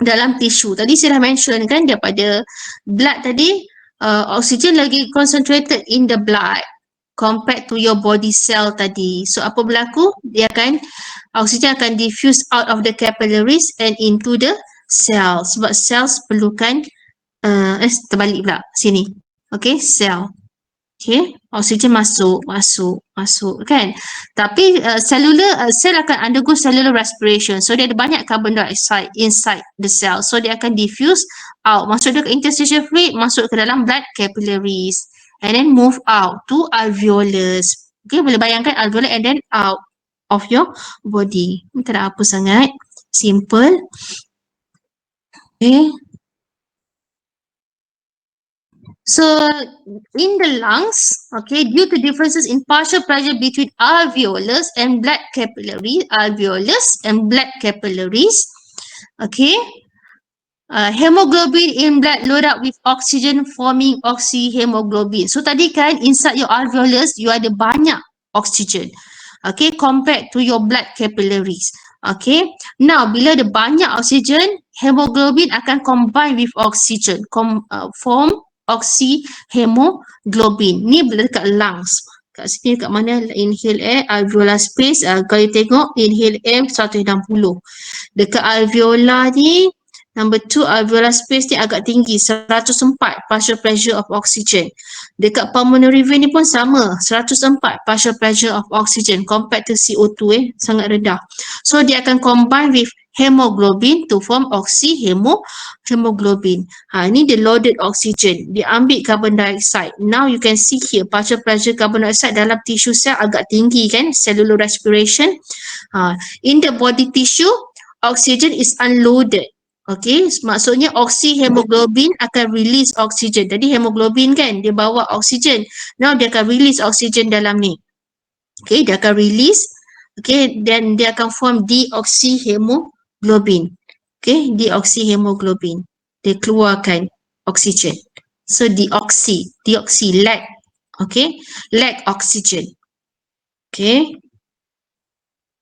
Dalam tisu. Tadi saya dah mention kan daripada blood tadi. Oxygen lagi concentrated in the blood compared to your body cell tadi. So apa berlaku? Oxygen akan diffuse out of the capillaries and into the cells. Sebab cells perlukan terbalik pula sini. Okay, cell. Okay, oxygen masuk kan. Tapi cell akan undergo cellular respiration. So dia ada banyak carbon dioxide inside the cell. So dia akan diffuse out. Masuk dia ke interstitial fluid, masuk ke dalam blood capillaries. And then move out to alveolus. Okay, boleh bayangkan alveolus and then out of your body. Tak ada apa sangat. Simple. Okay. So in the lungs, okay, due to differences in partial pressure between alveolus and blood capillaries, okay, hemoglobin in blood load up with oxygen forming oxyhemoglobin. So tadi kan inside your alveolus you ada banyak oxygen. Okay, compared to your blood capillaries. Okay, now bila ada banyak oxygen, hemoglobin akan combine with oxygen, form oxyhemoglobin. Ni bila dekat lungs. Kat sini kat mana inhale air, alveolar space, kalau you tengok inhale air 160. Dekat alveolar ni, number 2 alveolar space ni agak tinggi, 104 partial pressure of oxygen. Dekat pulmonary vein ni pun sama, 104 partial pressure of oxygen compared to CO2 sangat rendah. So dia akan combine with hemoglobin to form oxyhemoglobin. Ini the loaded oxygen. Dia ambil carbon dioxide. Now you can see here partial pressure carbon dioxide dalam tissue cell agak tinggi kan, cellular respiration. In the body tissue, oxygen is unloaded. Okay, maksudnya oxyhemoglobin akan release oxygen. Tadi hemoglobin kan, dia bawa oxygen. Now dia akan release oxygen dalam ni. Okay, dia akan release. Okay, then dia akan form deoxyhemoglobin. Okay, deoxyhemoglobin. Dia keluarkan oxygen. So deoxy, lack. Okay, lack oxygen. Okay.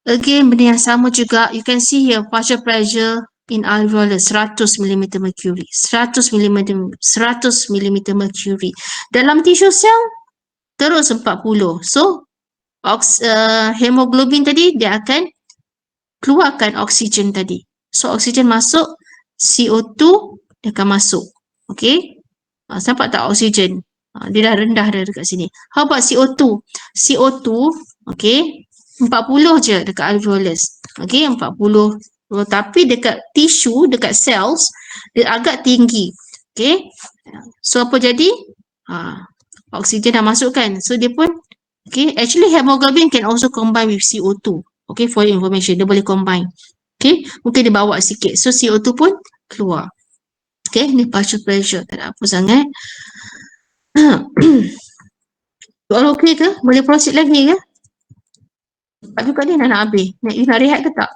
Again, benda yang sama juga. You can see here partial pressure in alveolus 100 mm mercury. 100 mm mercury. Dalam tissue cell terus 40. So hemoglobin tadi dia akan keluarkan oksigen tadi. So oksigen masuk, CO2 dia akan masuk. Okay. Nampak tak oksigen? Dia dah rendah dah dekat sini. How about CO2? CO2, okay, 40 je dekat alveolus. Okay, 40. Tapi dekat tisu, dekat cells, dia agak tinggi. Okay. So apa jadi? Oksigen dah masuk kan? So dia pun, okay, actually hemoglobin can also combine with CO2. Okay, for your information, dia boleh combine. Okay, mungkin dia bawa sikit. So CO2 pun keluar. Okay, ni partial pressure. Tak ada apa sangat. You all okay ke? Boleh proceed lagi ke? Cepat juga ni nak habis. You nak rehat ke tak?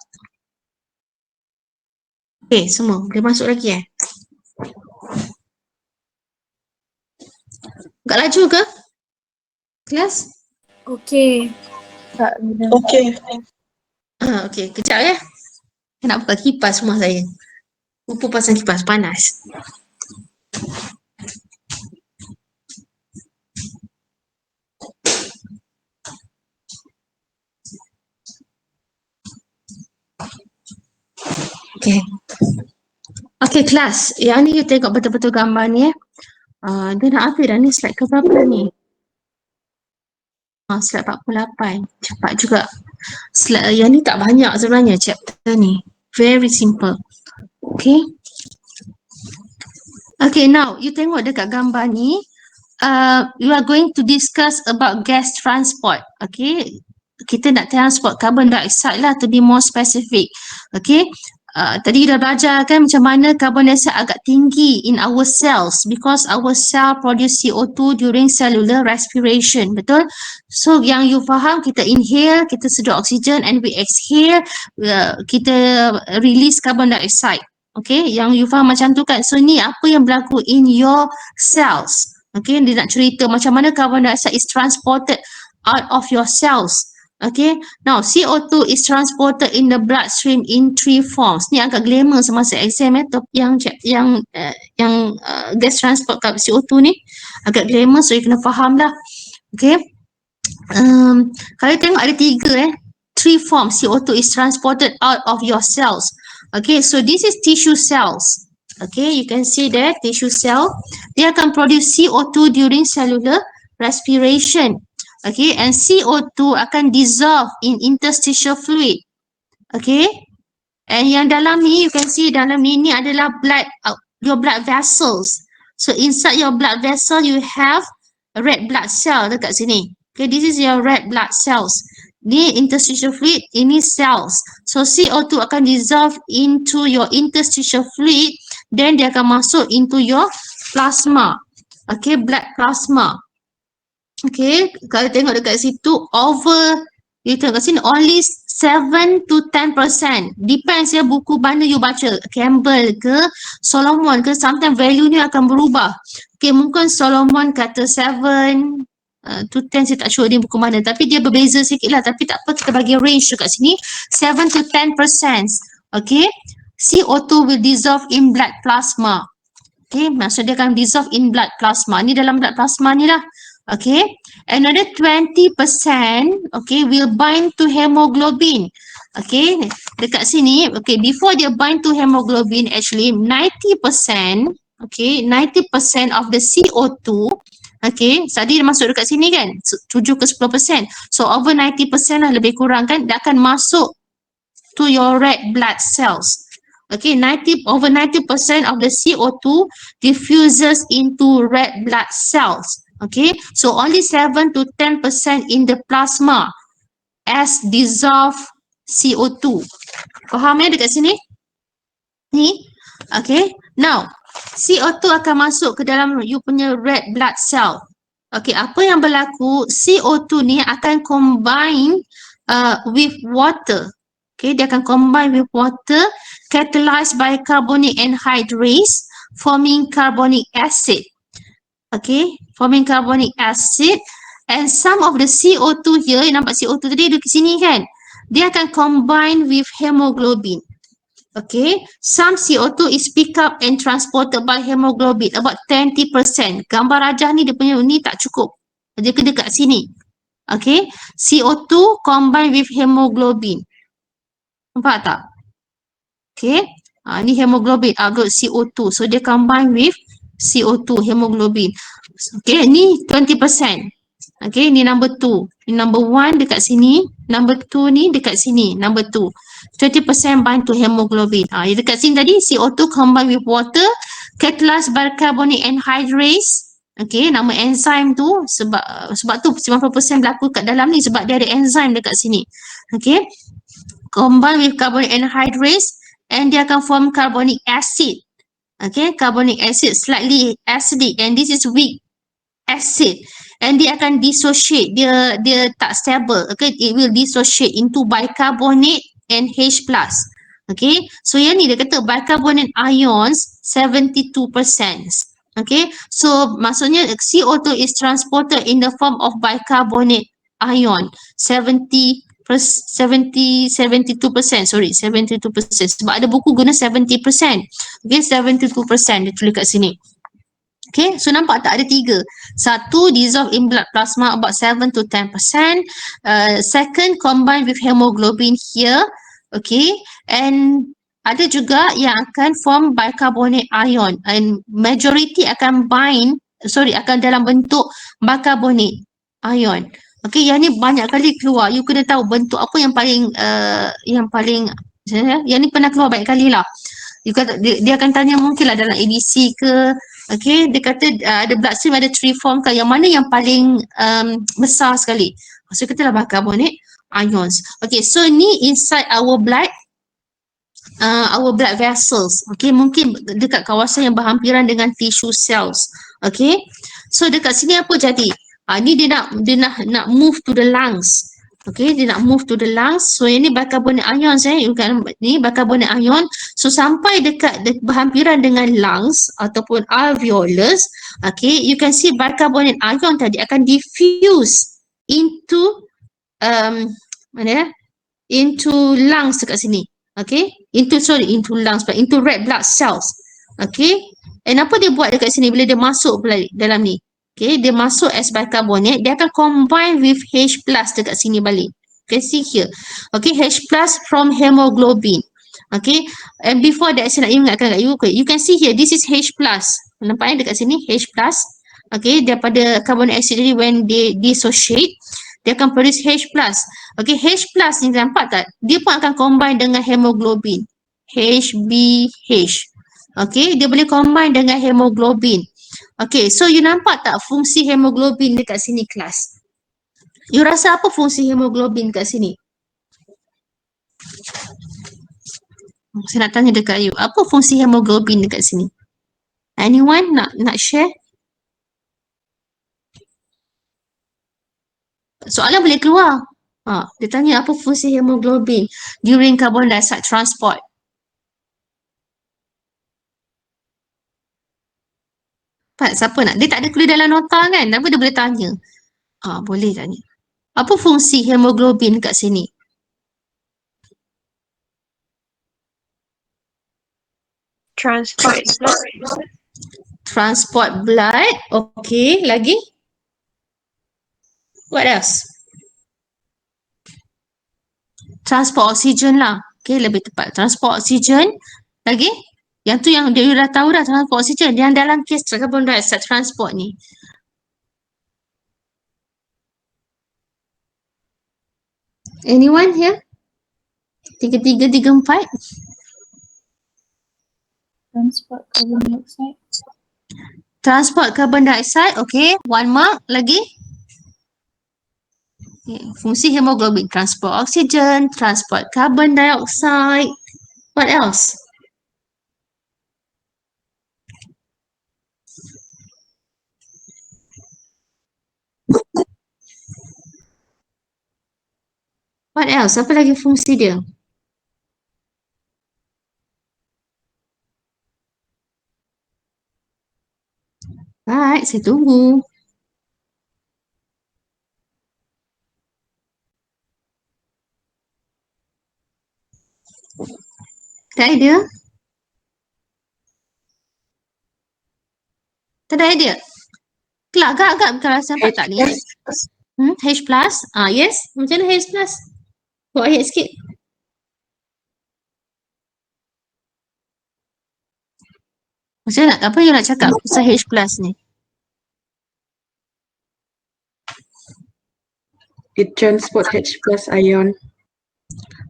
Okay, semua. Boleh masuk lagi Agak laju ke? Kelas? Okey. Tak bila. Okay. Okay, kejap ya. Saya nak buka kipas rumah saya. Lupa pasang kipas, panas. Okay. Okay, kelas. Yang ni you tengok betul-betul gambar ni dia nak habis dah ni, slide ke berapa ni? Slide 48. Cepat juga. Slide yang ni tak banyak sebenarnya chapter ni. Very simple. Okay. Okay, now you tengok dekat gambar ni. You are going to discuss about gas transport. Okay. Kita nak transport carbon dioxide lah, to be more specific. Okay. Tadi dah belajar kan macam mana carbon dioxide agak tinggi in our cells because our cell produce CO2 during cellular respiration. Betul? So yang you faham, kita inhale, kita sedut oksigen, and we exhale, kita release carbon dioxide. Okay, yang you faham macam tu kan. So ni apa yang berlaku in your cells. Okay, dia nak cerita macam mana carbon dioxide is transported out of your cells. Okay, now CO2 is transported in the bloodstream in 3 forms. Ni agak glamour semasa exam yang gas transport CO2 ni agak glamour, so you kena faham lah. Okay, kalau tengok ada 3 forms CO2 is transported out of your cells. Okay, so this is tissue cells. Okay, you can see that tissue cell, dia akan produce CO2 during cellular respiration. Okay, and CO2 akan dissolve in interstitial fluid. Okay, and yang dalam ni, you can see dalam ni adalah blood, your blood vessels. So inside your blood vessel, you have a red blood cell dekat sini. Okay, this is your red blood cells. Ni interstitial fluid, ini cells. So CO2 akan dissolve into your interstitial fluid, then dia akan masuk into your plasma. Okay, blood plasma. Okay, kalau tengok dekat situ you tengok kat sini only 7 to 10%. Depends ya buku mana you baca. Campbell ke Solomon ke, sometimes value ni akan berubah. Okay, mungkin Solomon kata 7 to 10, saya tak sure ni buku mana, tapi dia berbeza sikit lah, tapi tak apa, kita bagi range tu kat sini 7 to 10%. Okay, CO2 will dissolve in blood plasma. Okay, maksud dia akan dissolve in blood plasma. Ni dalam blood plasma ni lah. Okay, another 20%, okay, will bind to hemoglobin. Okay, dekat sini, okay, before dia bind to hemoglobin, actually 90%, okay, 90% of the CO2, okay, tadi dia masuk dekat sini kan, 7 ke 10%. So over 90% lah lebih kurang kan, dia akan masuk to your red blood cells. Okay, over 90% of the CO2 diffuses into red blood cells. Okay, so only 7 to 10% in the plasma as dissolved CO2. Faham ya dekat sini? Ni, okay. Now, CO2 akan masuk ke dalam you punya red blood cell. Okay, apa yang berlaku? CO2 ni akan combine with water. Okay, dia akan combine with water, catalyzed by carbonic anhydrase, forming carbonic acid. Okay, forming carbonic acid, and some of the CO2 here, nampak CO2 tadi dekat sini kan? Dia akan combine with hemoglobin. Okay, some CO2 is picked up and transported by hemoglobin, about 20%. Gambar rajah ni dia punya ni tak cukup. Dia kena dekat sini. Okay, CO2 combine with hemoglobin. Nampak tak? Okay, ni hemoglobin, good CO2. So dia combine with CO2, hemoglobin. Okay, ni 20%. Okay, ni number 2. Ni number 1 dekat sini. Number 2 ni dekat sini. Number 2. 20% bind to hemoglobin. Dekat sini tadi CO2 combine with water, catalyzed by carbonic anhydrase. Okay, nama enzim tu sebab tu 90% berlaku kat dalam ni sebab dia ada enzim dekat sini. Okay, combine with carbonic anhydrase and dia akan form carbonic acid. Okay, carbonic acid slightly acidic and this is weak acid, and dia akan dissociate, dia tak stable. Okay, it will dissociate into bicarbonate and H+. Okay, so yang ni dia kata bicarbonate ions 72%. Okay, so maksudnya CO2 is transported in the form of bicarbonate ion 72%, sorry, 72%. Sebab ada buku guna 70%. Okay, 72% dia tulis kat sini. Okay, so nampak tak ada 3. Satu, dissolve in blood plasma about 7 to 10%. Second, combine with hemoglobin here. Okay, and ada juga yang akan form bicarbonate ion and majority akan akan dalam bentuk bicarbonate ion. Okay, yang ni banyak kali keluar. You kena tahu bentuk apa yang paling yang ni pernah keluar banyak kali lah. Dia akan tanya mungkin lah dalam ABC ke. Okay, dia kata ada blood stream ada 3 form kan, yang mana yang paling besar sekali. So katalah bicarbonate ions. Okay, so ni inside our blood vessels. Okay, mungkin dekat kawasan yang berhampiran dengan tissue cells. Okay, so dekat sini apa jadi? Ni dia nak move to the lungs. Okay, dia nak move to the lungs. So ini bicarbonate ions ni bicarbonate ion. So sampai dekat berhampiran dengan lungs ataupun alveolus, okay, you can see bicarbonate ion tadi akan diffuse into into lungs dekat sini. Okay, into lungs, but into red blood cells. Okay, and apa dia buat dekat sini bila dia masuk dalam ni? Okay, dia masuk as bicarbonate, dia akan combine with H+ dekat sini balik. Okay, see here. Okay, H+ from hemoglobin. Okay, and before that saya nak ingatkan kat you, okay, you can see here, this is H+. Nampak dekat sini, H+. Okay, daripada carbonic acid tadi when they dissociate, dia akan produce H+. Okay, H+ ni nampak tak? Dia pun akan combine dengan hemoglobin. HBH. Okay, dia boleh combine dengan hemoglobin. Okay, so you nampak tak fungsi hemoglobin dekat sini kelas? You rasa apa fungsi hemoglobin kat sini? Saya nak tanya dekat you, apa fungsi hemoglobin dekat sini? Anyone nak share? Soalan boleh keluar. Dia tanya apa fungsi hemoglobin during carbon dioxide transport. Siapa nak? Dia tak ada tulis dalam nota kan? Tapi dia boleh tanya. Boleh tanya. Apa fungsi hemoglobin kat sini? Transport blood. Transport blood. Okay, lagi? What else? Transport oksigen lah. Okay, lebih tepat. Transport oksigen. Lagi? Yang tu yang dia dah tahu dah, transport oksigen. Yang dalam kes carbon dioxide transport ni. Anyone here? 3, 3, 3, 4. Transport carbon dioxide. Transport carbon dioxide. Okay, one mark. Lagi? Okay. Fungsi hemoglobin. Transport oksigen, transport carbon dioxide. What else? What else? Apa lagi fungsi dia? Right, saya tunggu. Tak ada idea? Tak ada idea? Kelak agak kalau saya nampak tak ni? H plus? Yes. Macam mana H plus? Buat ayat sikit. Macam nak, apa you nak cakap pasal H plus ni? It transport H plus ion.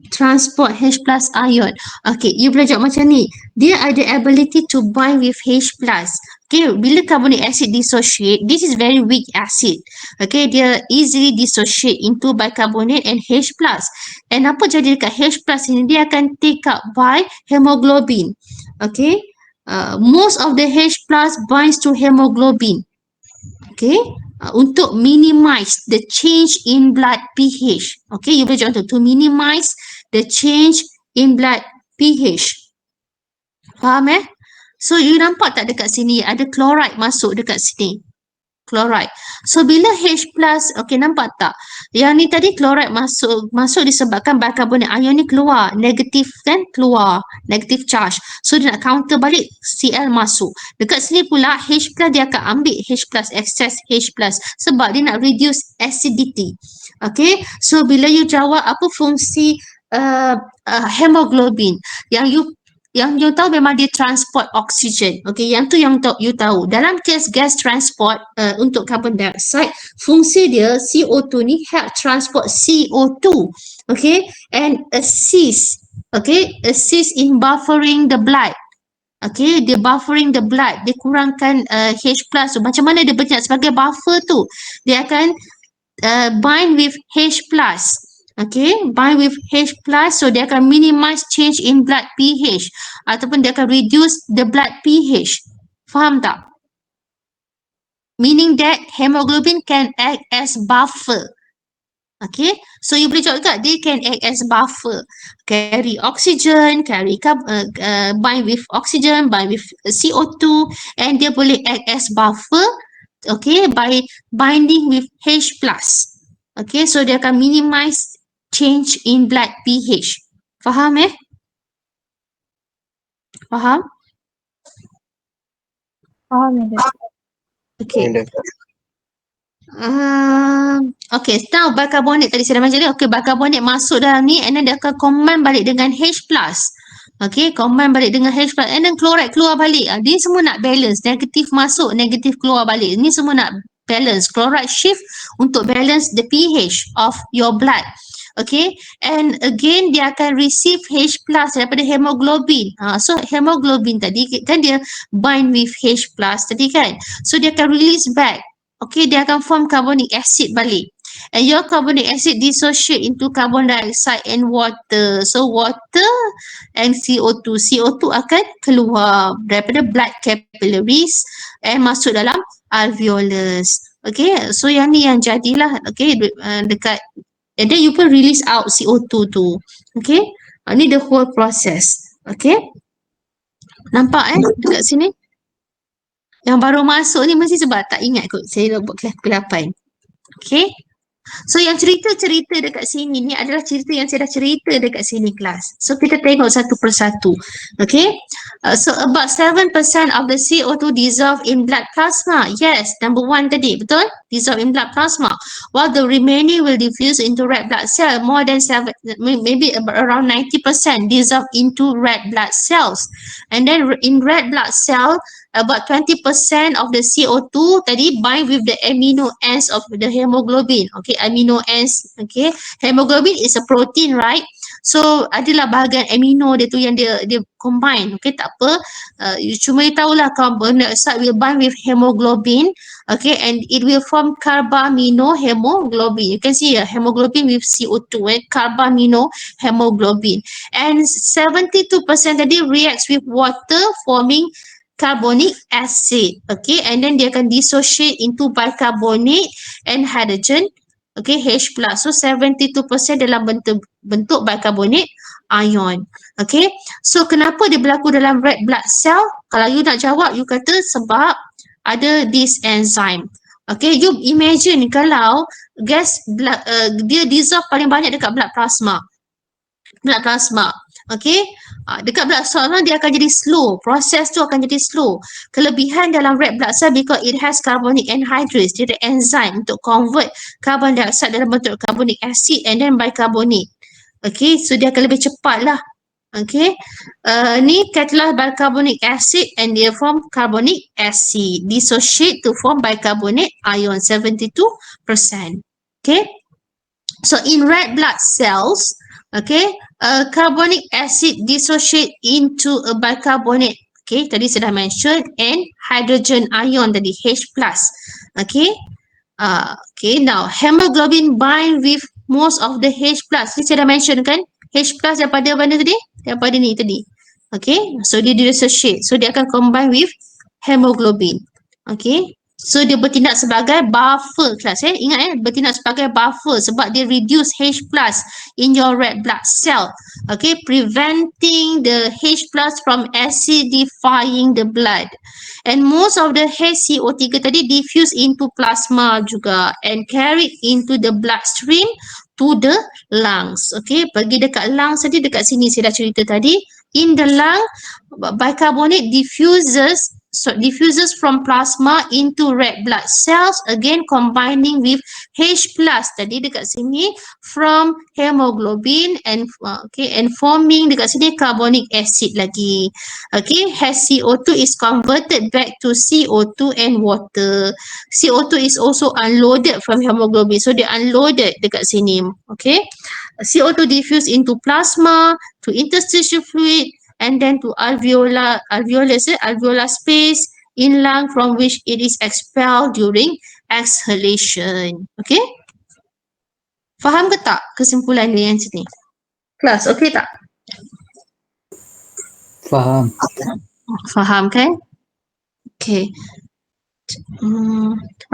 Transport H plus ion. Okay, you belajar macam ni. Dia ada ability to bind with H plus. Okay, bila carbonic acid dissociate, this is very weak acid. Okay, dia easily dissociate into bicarbonate and H plus. And apa jadi dekat H plus ini? Dia akan take up by hemoglobin. Okay, most of the H plus binds to hemoglobin. Okay, untuk minimize the change in blood pH. Okay, you boleh contoh to minimize the change in blood pH. Faham So you nampak tak dekat sini ada chloride masuk dekat sini. Chloride. So bila H plus, okay nampak tak? Yang ni tadi chloride masuk disebabkan bicarbonate ion ni keluar. Negatif kan? Keluar. Negative charge. So dia nak counter balik Cl masuk. Dekat sini pula H plus dia akan ambil H plus, excess H plus. Sebab dia nak reduce acidity. Okay. So bila you jawab apa fungsi hemoglobin. Yang you tahu memang dia transport oksigen. Okay, yang tu yang you tahu. Dalam kes gas transport untuk carbon dioxide, fungsi dia CO2 ni help transport CO2. Okay, and assist in buffering the blood. Okay, dia buffering the blood. Dia kurangkan H plus tu. Macam mana dia bertindak sebagai buffer tu? Dia akan bind with H plus. Okay, bind with H plus, so dia akan minimize change in blood pH ataupun dia akan reduce the blood pH. Faham tak? Meaning that hemoglobin can act as buffer. Okay, so you boleh jawab juga, they can act as buffer. Carry oxygen, bind with oxygen, bind with CO2, and dia boleh act as buffer, okay, by binding with H plus. Okay, so dia akan minimize change in blood pH. Faham Faham? Faham ya. Okay. Okay, now bicarbonate tadi saya dah mention. Okay, bicarbonate masuk dalam ni and then dia akan combine balik dengan H plus. Okay, combine balik dengan H plus and then chloride keluar balik. Dia semua nak balance. Negatif masuk, negatif keluar balik. Ini semua nak balance. Chloride shift untuk balance the pH of your blood. Okay, and again dia akan receive H plus daripada hemoglobin. So hemoglobin tadi kan dia bind with H plus tadi kan. So dia akan release back. Okay, dia akan form carbonic acid balik. And your carbonic acid dissociate into carbon dioxide and water. So water and CO2. CO2 akan keluar daripada blood capillaries and masuk dalam alveolus. Okay, so yang ni yang jadilah, okay, dekat, and then you pun release out CO2 tu. Okay, ni the whole process. Okay, nampak dekat sini? Yang baru masuk ni mesti sebab tak ingat kot saya dah buat kelas 8. Okay, so yang cerita-cerita dekat sini ni adalah cerita yang saya dah cerita dekat sini kelas. So kita tengok satu persatu. Okay, so about 7% of the CO2 dissolve in blood plasma. Yes, number 1 tadi, betul? Dissolve in blood plasma. While the remaining will diffuse into red blood cell. More than 7, maybe around 90% dissolve into red blood cells. And then in red blood cell, about 20% of the CO2 tadi bind with the amino ends of the hemoglobin. Okay, amino ends. Okay, hemoglobin is a protein, right? So adalah bahagian amino dia tu yang dia combine. Okay, tak apa. You cuma tahulah carbon dioxide will bind with hemoglobin. Okay, and it will form carbaminohemoglobin. You can see hemoglobin with CO2, carbaminohemoglobin. And 72% tadi reacts with water forming carbonic acid. Okay, and then dia akan dissociate into bicarbonate and hydrogen. Okay, H+. So 72% dalam bentuk bicarbonate ion. Okay, so kenapa dia berlaku dalam red blood cell? Kalau you nak jawab, you kata sebab ada this enzyme. Okay, you imagine kalau gas blood, dia dissolve paling banyak dekat blood plasma. Okay, dekat blood cell dia akan jadi slow, proses tu akan jadi slow. Kelebihan dalam red blood cell because it has carbonic anhydrase, dia ada enzyme untuk convert carbon dioxide dalam bentuk carbonic acid and then bicarbonate. Okay, so dia akan lebih cepat lah. Okay, ni catalyzed bicarbonic acid and dia form carbonic acid, dissociate to form bicarbonate ion 72%. Okay, so in red blood cells, okay, carbonic acid dissociate into a bicarbonate. Okay, tadi saya dah mention, and hydrogen ion tadi H+. Okay, okay, now hemoglobin bind with most of the H+. Ni saya dah mention kan, H+ daripada mana tadi? Daripada ni tadi. Okay, so dia dissociate. So dia akan combine with hemoglobin. Okay, so dia bertindak sebagai buffer kelas. Ingat bertindak sebagai buffer sebab dia reduce H+ in your red blood cell. Okay, preventing the H+ from acidifying the blood. And most of the HCO3 tadi diffuse into plasma juga and carried into the bloodstream to the lungs. Okay, pergi dekat lungs tadi, dekat sini saya dah cerita tadi. In the lung, bicarbonate diffuses from plasma into red blood cells, again combining with H+ tadi dekat sini from hemoglobin and and forming dekat sini carbonic acid lagi. Okay, HCO2 is converted back to CO2 and water. CO2 is also unloaded from hemoglobin, so they unloaded dekat sini. Okay, CO2 diffuse into plasma, to interstitial fluid, and then to alveolar space in lung from which it is expelled during exhalation. Okay? Faham ke tak kesimpulan dia yang sini? Kelas, okay tak? Faham. Faham kan? Okay.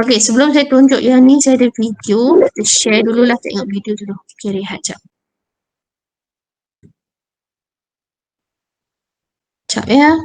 Okay, sebelum saya tunjuk yang ni, saya ada video. Kita share dululah, tengok video dulu. Okay, rehat sekejap. Sekejap ya.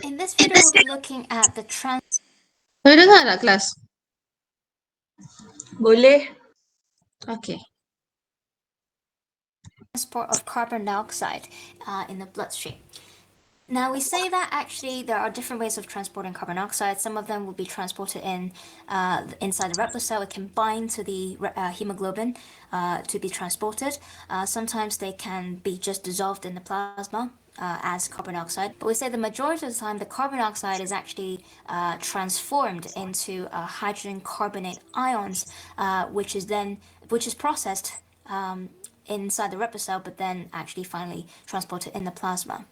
In this video, we'll be looking at the Boleh dengar tak kelas? Boleh. Okay. transport of carbon dioxide in the bloodstream. Now we say that actually there are different ways of transporting carbon dioxide. Some of them will be transported inside the red blood cell. It can bind to the hemoglobin to be transported. Sometimes they can be just dissolved in the plasma as carbon dioxide. But we say the majority of the time the carbon dioxide is actually transformed into hydrogen carbonate ions, which is processed inside the red blood cell, but then actually finally transported in the plasma.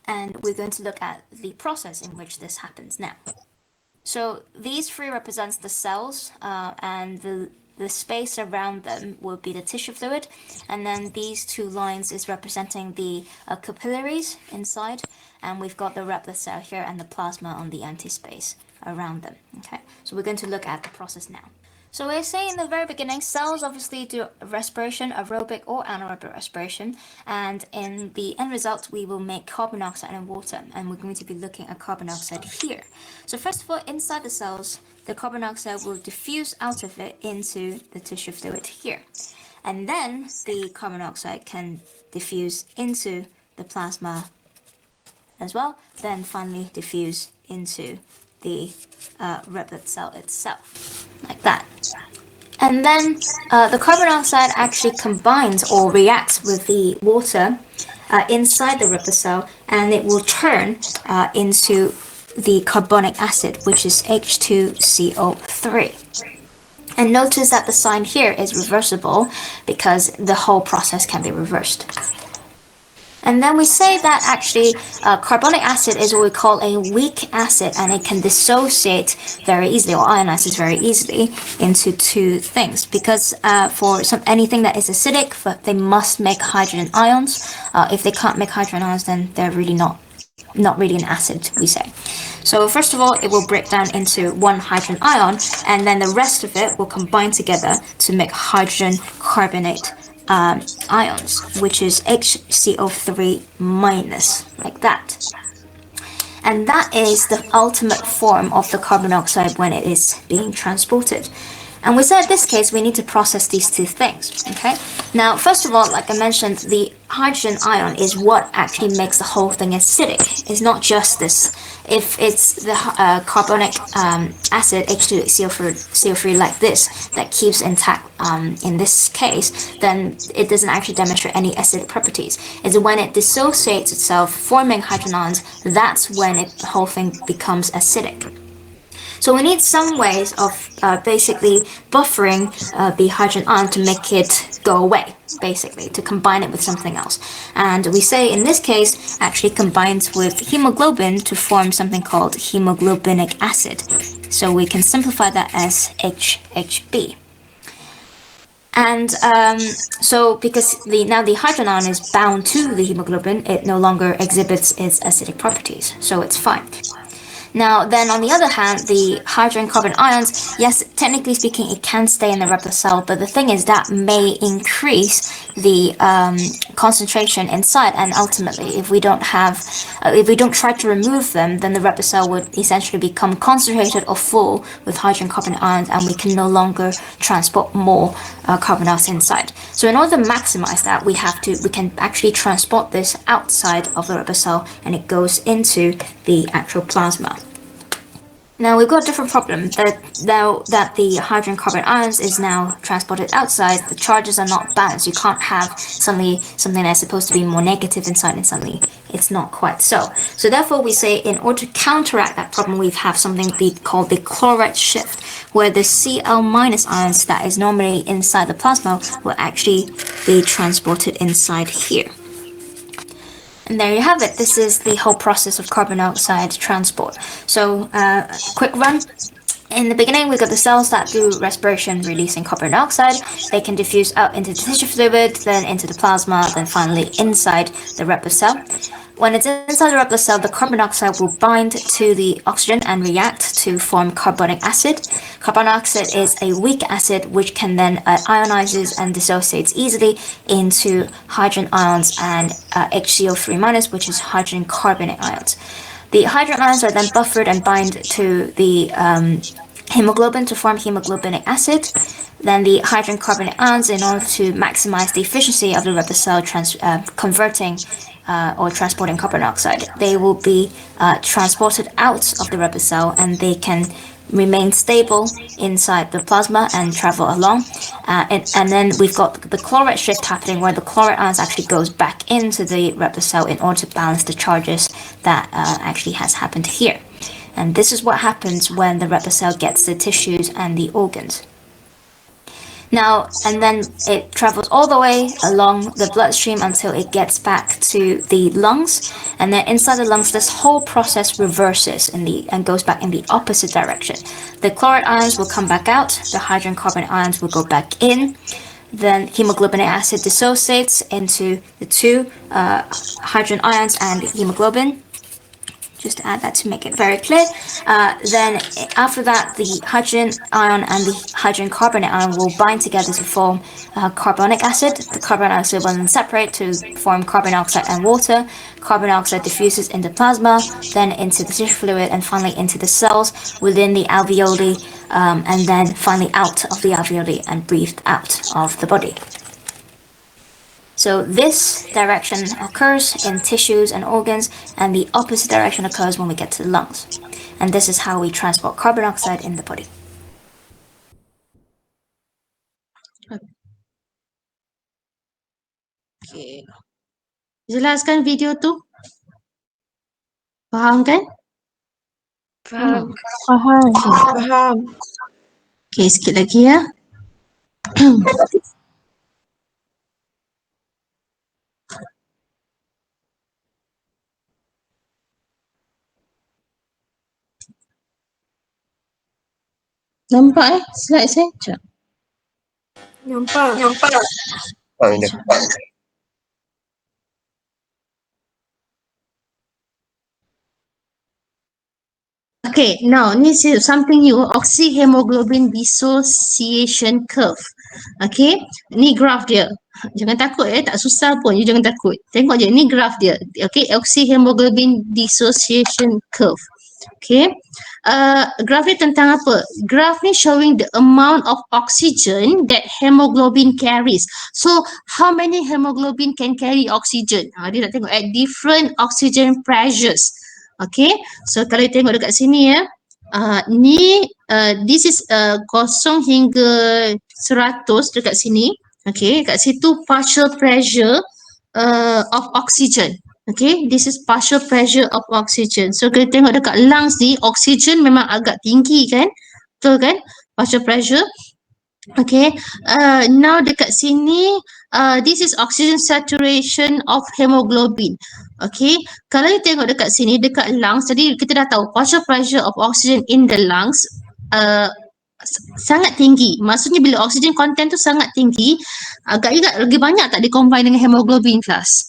And we're going to look at the process in which this happens now. So these three represents the cells, and the space around them will be the tissue fluid, and then these two lines is representing the capillaries inside, and we've got the red blood cell here and the plasma on the empty space around them. Okay, so we're going to look at the process now. So we're saying in the very beginning, cells obviously do respiration, aerobic or anaerobic respiration, and in the end result, we will make carbon dioxide and water, and we're going to be looking at carbon dioxide here. So first of all, inside the cells, the carbon dioxide will diffuse out of it into the tissue fluid here. And then the carbon dioxide can diffuse into the plasma as well, then finally diffuse into the red blood cell itself, like that. And then the carbon dioxide actually combines or reacts with the water inside the red blood cell, and it will turn into the carbonic acid, which is H2CO3. And notice that the sign here is reversible because the whole process can be reversed. And then we say that actually carbonic acid is what we call a weak acid, and it can dissociate very easily or ionizes very easily into two things, because for anything that is acidic, they must make hydrogen ions. If they can't make hydrogen ions, then they're really not really an acid, we say. So first of all, it will break down into one hydrogen ion, and then the rest of it will combine together to make hydrogen carbonate ions, which is HCO3 minus, like that. And that is the ultimate form of the carbon dioxide when it is being transported. And we said in this case, we need to process these two things, okay? Now, first of all, like I mentioned, the hydrogen ion is what actually makes the whole thing acidic. It's not just this. If it's the carbonic acid, H2CO3 like this, that keeps intact in this case, then it doesn't actually demonstrate any acidic properties. It's when it dissociates itself, forming hydrogen ions, that's when the whole thing becomes acidic. So we need some ways of basically buffering the hydrogen ion to make it go away, basically, to combine it with something else. And we say in this case, actually combines with hemoglobin to form something called hemoglobinic acid. So we can simplify that as HHB. And so because now the hydrogen ion is bound to the hemoglobin, it no longer exhibits its acidic properties, so it's fine. Now, then on the other hand, the hydrogen carbon ions, yes, technically speaking, it can stay in the red blood cell, but the thing is that may increase the concentration inside, and ultimately, if we don't try to remove them, then the red blood cell would essentially become concentrated or full with hydrogen carbon ions, and we can no longer transport more carbon dioxide inside. So in order to maximize that, we can actually transport this outside of the red blood cell, and it goes into the actual plasma. Now we've got a different problem that now that the hydrogen carbon ions is now transported outside, the charges are not balanced. You can't have suddenly something that's supposed to be more negative inside and suddenly it's not quite so. So therefore we say in order to counteract that problem, we have something called the chloride shift, where the Cl- ions that is normally inside the plasma will actually be transported inside here. And there you have it. This is the whole process of carbon dioxide transport. So, quick run. In the beginning, we've got the cells that do respiration, releasing carbon dioxide. They can diffuse out into the tissue fluid, then into the plasma, then finally inside the red blood cell. When it's inside the red blood cell, the carbon dioxide will bind to the oxygen and react to form carbonic acid. Carbonic acid is a weak acid which can then ionizes and dissociates easily into hydrogen ions and HCO3 minus, which is hydrogen carbonate ions. The hydrogen ions are then buffered and bind to the hemoglobin to form hemoglobinic acid. Then the hydrogen carbonate ions, in order to maximize the efficiency of the red blood cell converting or transporting carbon dioxide, they will be transported out of the red blood cell, and they can remain stable inside the plasma and travel along. And then we've got the chloride shift happening, where the chloride ions actually goes back into the red blood cell in order to balance the charges that actually has happened here. And this is what happens when the red blood cell gets the tissues and the organs. Now, and then it travels all the way along the bloodstream until it gets back to the lungs, and then inside the lungs, this whole process reverses and goes back in the opposite direction. The chloride ions will come back out, the hydrogen carbonate ions will go back in, then hemoglobinic acid dissociates into the two hydrogen ions and hemoglobin. Just to add that to make it very clear. Then after that, the hydrogen ion and the hydrogen carbonate ion will bind together to form carbonic acid. The carbonic acid will then separate to form carbon dioxide and water. Carbon dioxide diffuses into plasma, then into the tissue fluid, and finally into the cells within the alveoli, and then finally out of the alveoli and breathed out of the body. So this direction occurs in tissues and organs, and the opposite direction occurs when we get to the lungs. And this is how we transport carbon dioxide in the body. Okay. Jelaskan video tu. Faham kan? Faham. Faham. Okay, sikit lagi ya. Nampak slide saya? Sekejap. Nampak. Okay, now this is something new, oxyhemoglobin dissociation curve. Okay, ni graph dia. Jangan takut tak susah pun, you jangan takut. Tengok je, ni graph dia. Okay, oxyhemoglobin dissociation curve. Okay, graph ni tentang apa? Graph ni showing the amount of oxygen that hemoglobin carries. So, how many hemoglobin can carry oxygen? Dia nak tengok at different oxygen pressures. Okay, so kalau tengok dekat sini ya, this is 0 hingga 100 dekat sini. Okay, kat situ partial pressure of oxygen. Okay, this is partial pressure of oxygen. So kita tengok dekat lungs ni, oxygen memang agak tinggi kan? Betul kan? Partial pressure. Okay, now dekat sini, this is oxygen saturation of hemoglobin. Okay, kalau you tengok dekat sini, dekat lungs, jadi kita dah tahu partial pressure of oxygen in the lungs sangat tinggi. Maksudnya bila oxygen content tu sangat tinggi, agak juga lagi banyak tak di-combine dengan hemoglobin kelas?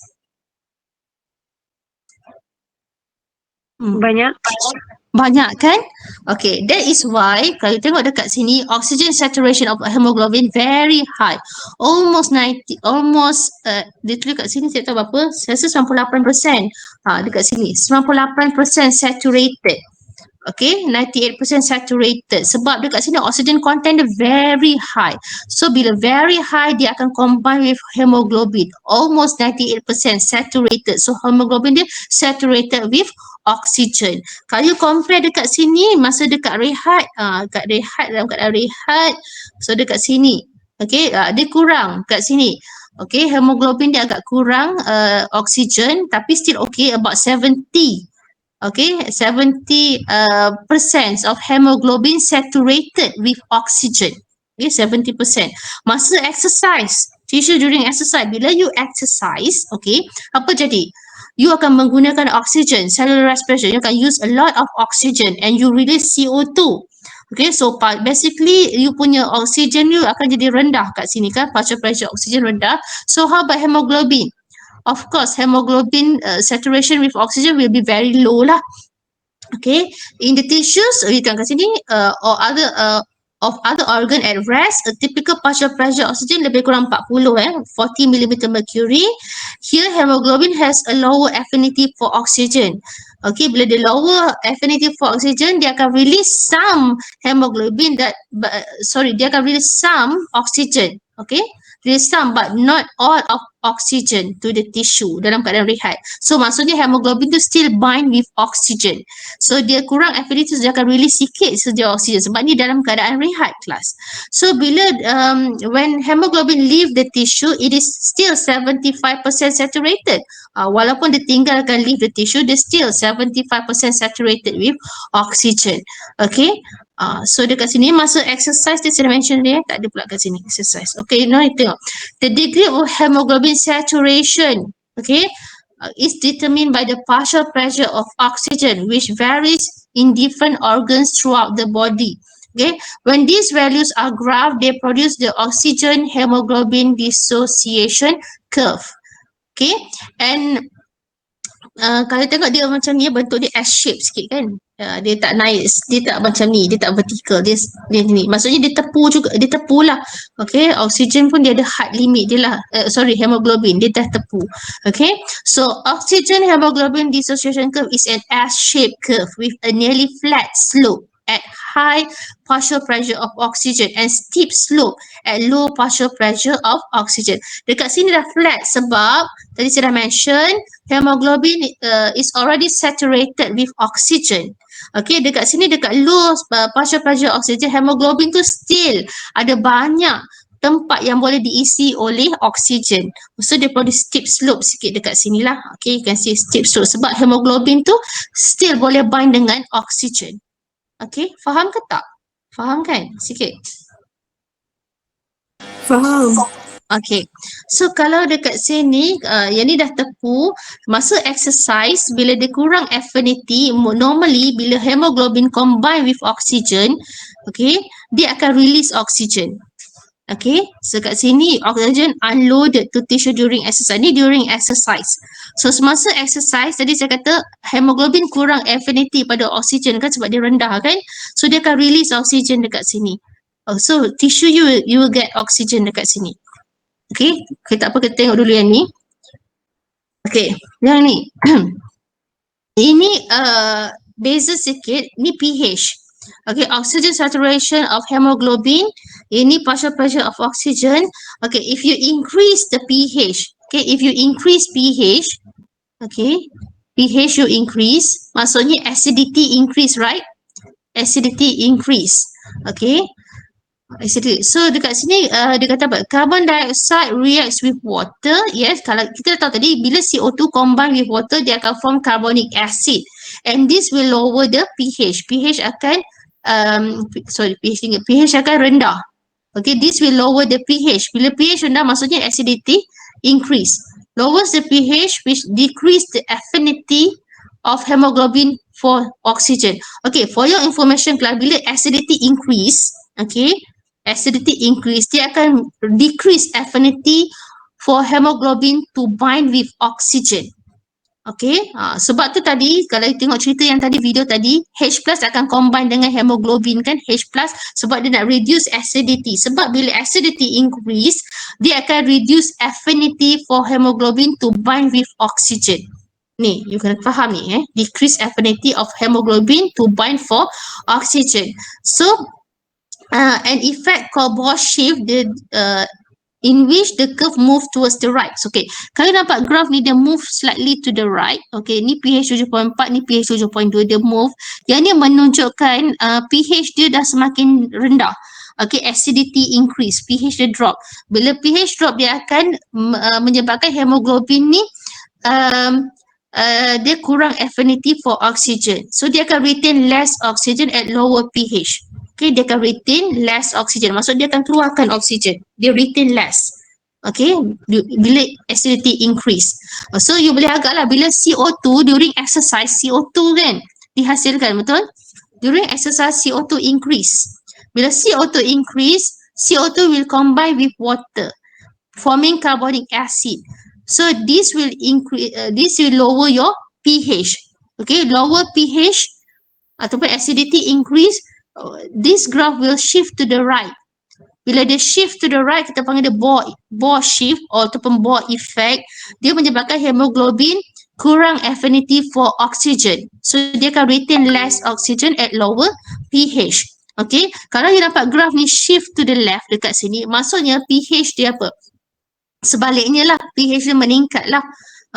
Banyak. Banyak kan? Okay, that is why kalau tengok dekat sini, oxygen saturation of hemoglobin very high. Almost 90, dia tulis kat sini saya tahu berapa, saya rasa 98%. Dekat sini, 98% saturated. Okay, 98% saturated. Sebab dekat sini oxygen content dia very high. So bila very high, dia akan combine with hemoglobin. Almost 98% saturated. So hemoglobin dia saturated with oxygen. Kalau you compare dekat sini, masa dekat rehat, dalam keadaan rehat, so dekat sini, okay, dia kurang kat sini. Okay, hemoglobin dia agak kurang oxygen, tapi still okay, about 70. Okay, 70% of hemoglobin saturated with oxygen. Okay, 70%. Masa exercise, tissue during exercise, bila you exercise, okay, apa jadi? You akan menggunakan oxygen, cellular respiration, you akan use a lot of oxygen and you release CO2. Okay, so basically you punya oxygen you akan jadi rendah kat sini kan, partial pressure oxygen rendah. So how about hemoglobin? Of course, hemoglobin saturation with oxygen will be very low lah. Okay, in the tissues, you tengok kat sini, or other of other organ at rest, a typical partial pressure oxygen lebih kurang 40 40 mm mercury. Here hemoglobin has a lower affinity for oxygen. Okay, bila dia lower affinity for oxygen, dia akan release some hemoglobin dia akan release some oxygen. Okay, release some but not all of oxygen to the tissue dalam keadaan rehat. So maksudnya hemoglobin tu still bind with oxygen. So dia kurang affinity, so dia akan release sikit saja oksigen sebab ni dalam keadaan rehat kelas. So bila when hemoglobin leave the tissue, it is still 75% saturated. Walaupun dia tinggalkan leave the tissue, dia still 75% saturated with oxygen. Okay. So dekat sini masa exercise dia sudah mention dia, tak ada pula kat sini exercise. Okay, now you tengok. The degree of hemoglobin saturation, okay, is determined by the partial pressure of oxygen, which varies in different organs throughout the body. Okay, when these values are graphed, they produce the oxygen hemoglobin dissociation curve. Okay, and kalau tengok dia macam ni, bentuk dia S shape sikit kan. Dia tak naik, dia tak macam ni, dia tak vertical, dia ni. Maksudnya dia tepu juga, dia tepu lah. Okay, oksigen pun dia ada hard limit dia lah. Hemoglobin, dia dah tepu. Okay, so oxygen hemoglobin dissociation curve is an S-shaped curve with a nearly flat slope at high partial pressure of oxygen and steep slope at low partial pressure of oxygen. Dekat sini dah flat sebab tadi saya dah mention hemoglobin is already saturated with oxygen. Okay, dekat sini dekat low partial pressure oxygen, hemoglobin tu still ada banyak tempat yang boleh diisi oleh oksigen. So dia produce steep slope sikit dekat sini lah. Okay, you can see steep slope sebab hemoglobin tu still boleh bind dengan oksigen. Okay, faham ke tak? Faham kan? Sikit. Faham. Okay, so kalau dekat sini, yang ni dah tepu, masa exercise, bila dia kurang affinity, normally bila hemoglobin combine with oxygen, okay, dia akan release oxygen. Okay, so kat sini oxygen unloaded to tissue during exercise. Ni during exercise. So semasa exercise, tadi saya kata hemoglobin kurang affinity pada oxygen kan sebab dia rendah kan. So dia akan release oxygen dekat sini. So tissue you will get oxygen dekat sini. Okay, tak apa, kita tengok dulu yang ni. Okay, yang ni. Ini beza sikit, ni pH. Okay, oxygen saturation of hemoglobin, ini partial pressure of oxygen. Okay, if you increase the pH, okay, if you increase pH, okay, pH you increase, maksudnya acidity increase, right? Acidity increase, okay. Acidity. So dekat sini dia kata apa? Carbon dioxide reacts with water. Yes, kalau kita dah tahu tadi bila CO2 combine with water, dia akan form carbonic acid. And this will lower the pH. pH akan pH akan rendah. Okay, this will lower the pH. Bila pH rendah maksudnya acidity increase. Lowers the pH which decrease the affinity of hemoglobin for oxygen. Okay, for your information, bila acidity increase, okay, acidity increase, dia akan decrease affinity for hemoglobin to bind with oxygen. Okay, sebab tu tadi kalau you tengok cerita yang tadi, video tadi, H plus akan combine dengan hemoglobin kan, H plus sebab dia nak reduce acidity. Sebab bila acidity increase, dia akan reduce affinity for hemoglobin to bind with oxygen. Ni, you kena faham ni decrease affinity of hemoglobin to bind for oxygen. So, an effect called Bosch shift, in which the curve move towards the right. So, okay, kalau nampak graph ni dia move slightly to the right. Okay, ni pH 7.4, ni pH 7.2, dia move. Yang ni menunjukkan pH dia dah semakin rendah. Okay, acidity increase, pH dia drop. Bila pH drop, dia akan menyebabkan hemoglobin ni dia kurang affinity for oxygen. So, dia akan retain less oxygen at lower pH. Okay, dia akan retain less oxygen. Maksud dia akan keluarkan oxygen. Dia retain less. Okay, bila acidity increase. So, you boleh agaklah bila CO2 during exercise, CO2 kan dihasilkan, betul? During exercise, CO2 increase. Bila CO2 increase, CO2 will combine with water, forming carbonic acid. So, this will increase, this will lower your pH. Okay, lower pH ataupun acidity increase, this graph will shift to the right. Bila dia shift to the right, kita panggil dia Bohr shift ataupun Bohr effect. Dia menyebabkan hemoglobin kurang affinity for oxygen. So dia akan retain less oxygen at lower pH. Okay, kalau you nampak graph ni shift to the left dekat sini, maksudnya pH dia apa? Sebaliknya lah, pH dia meningkat lah.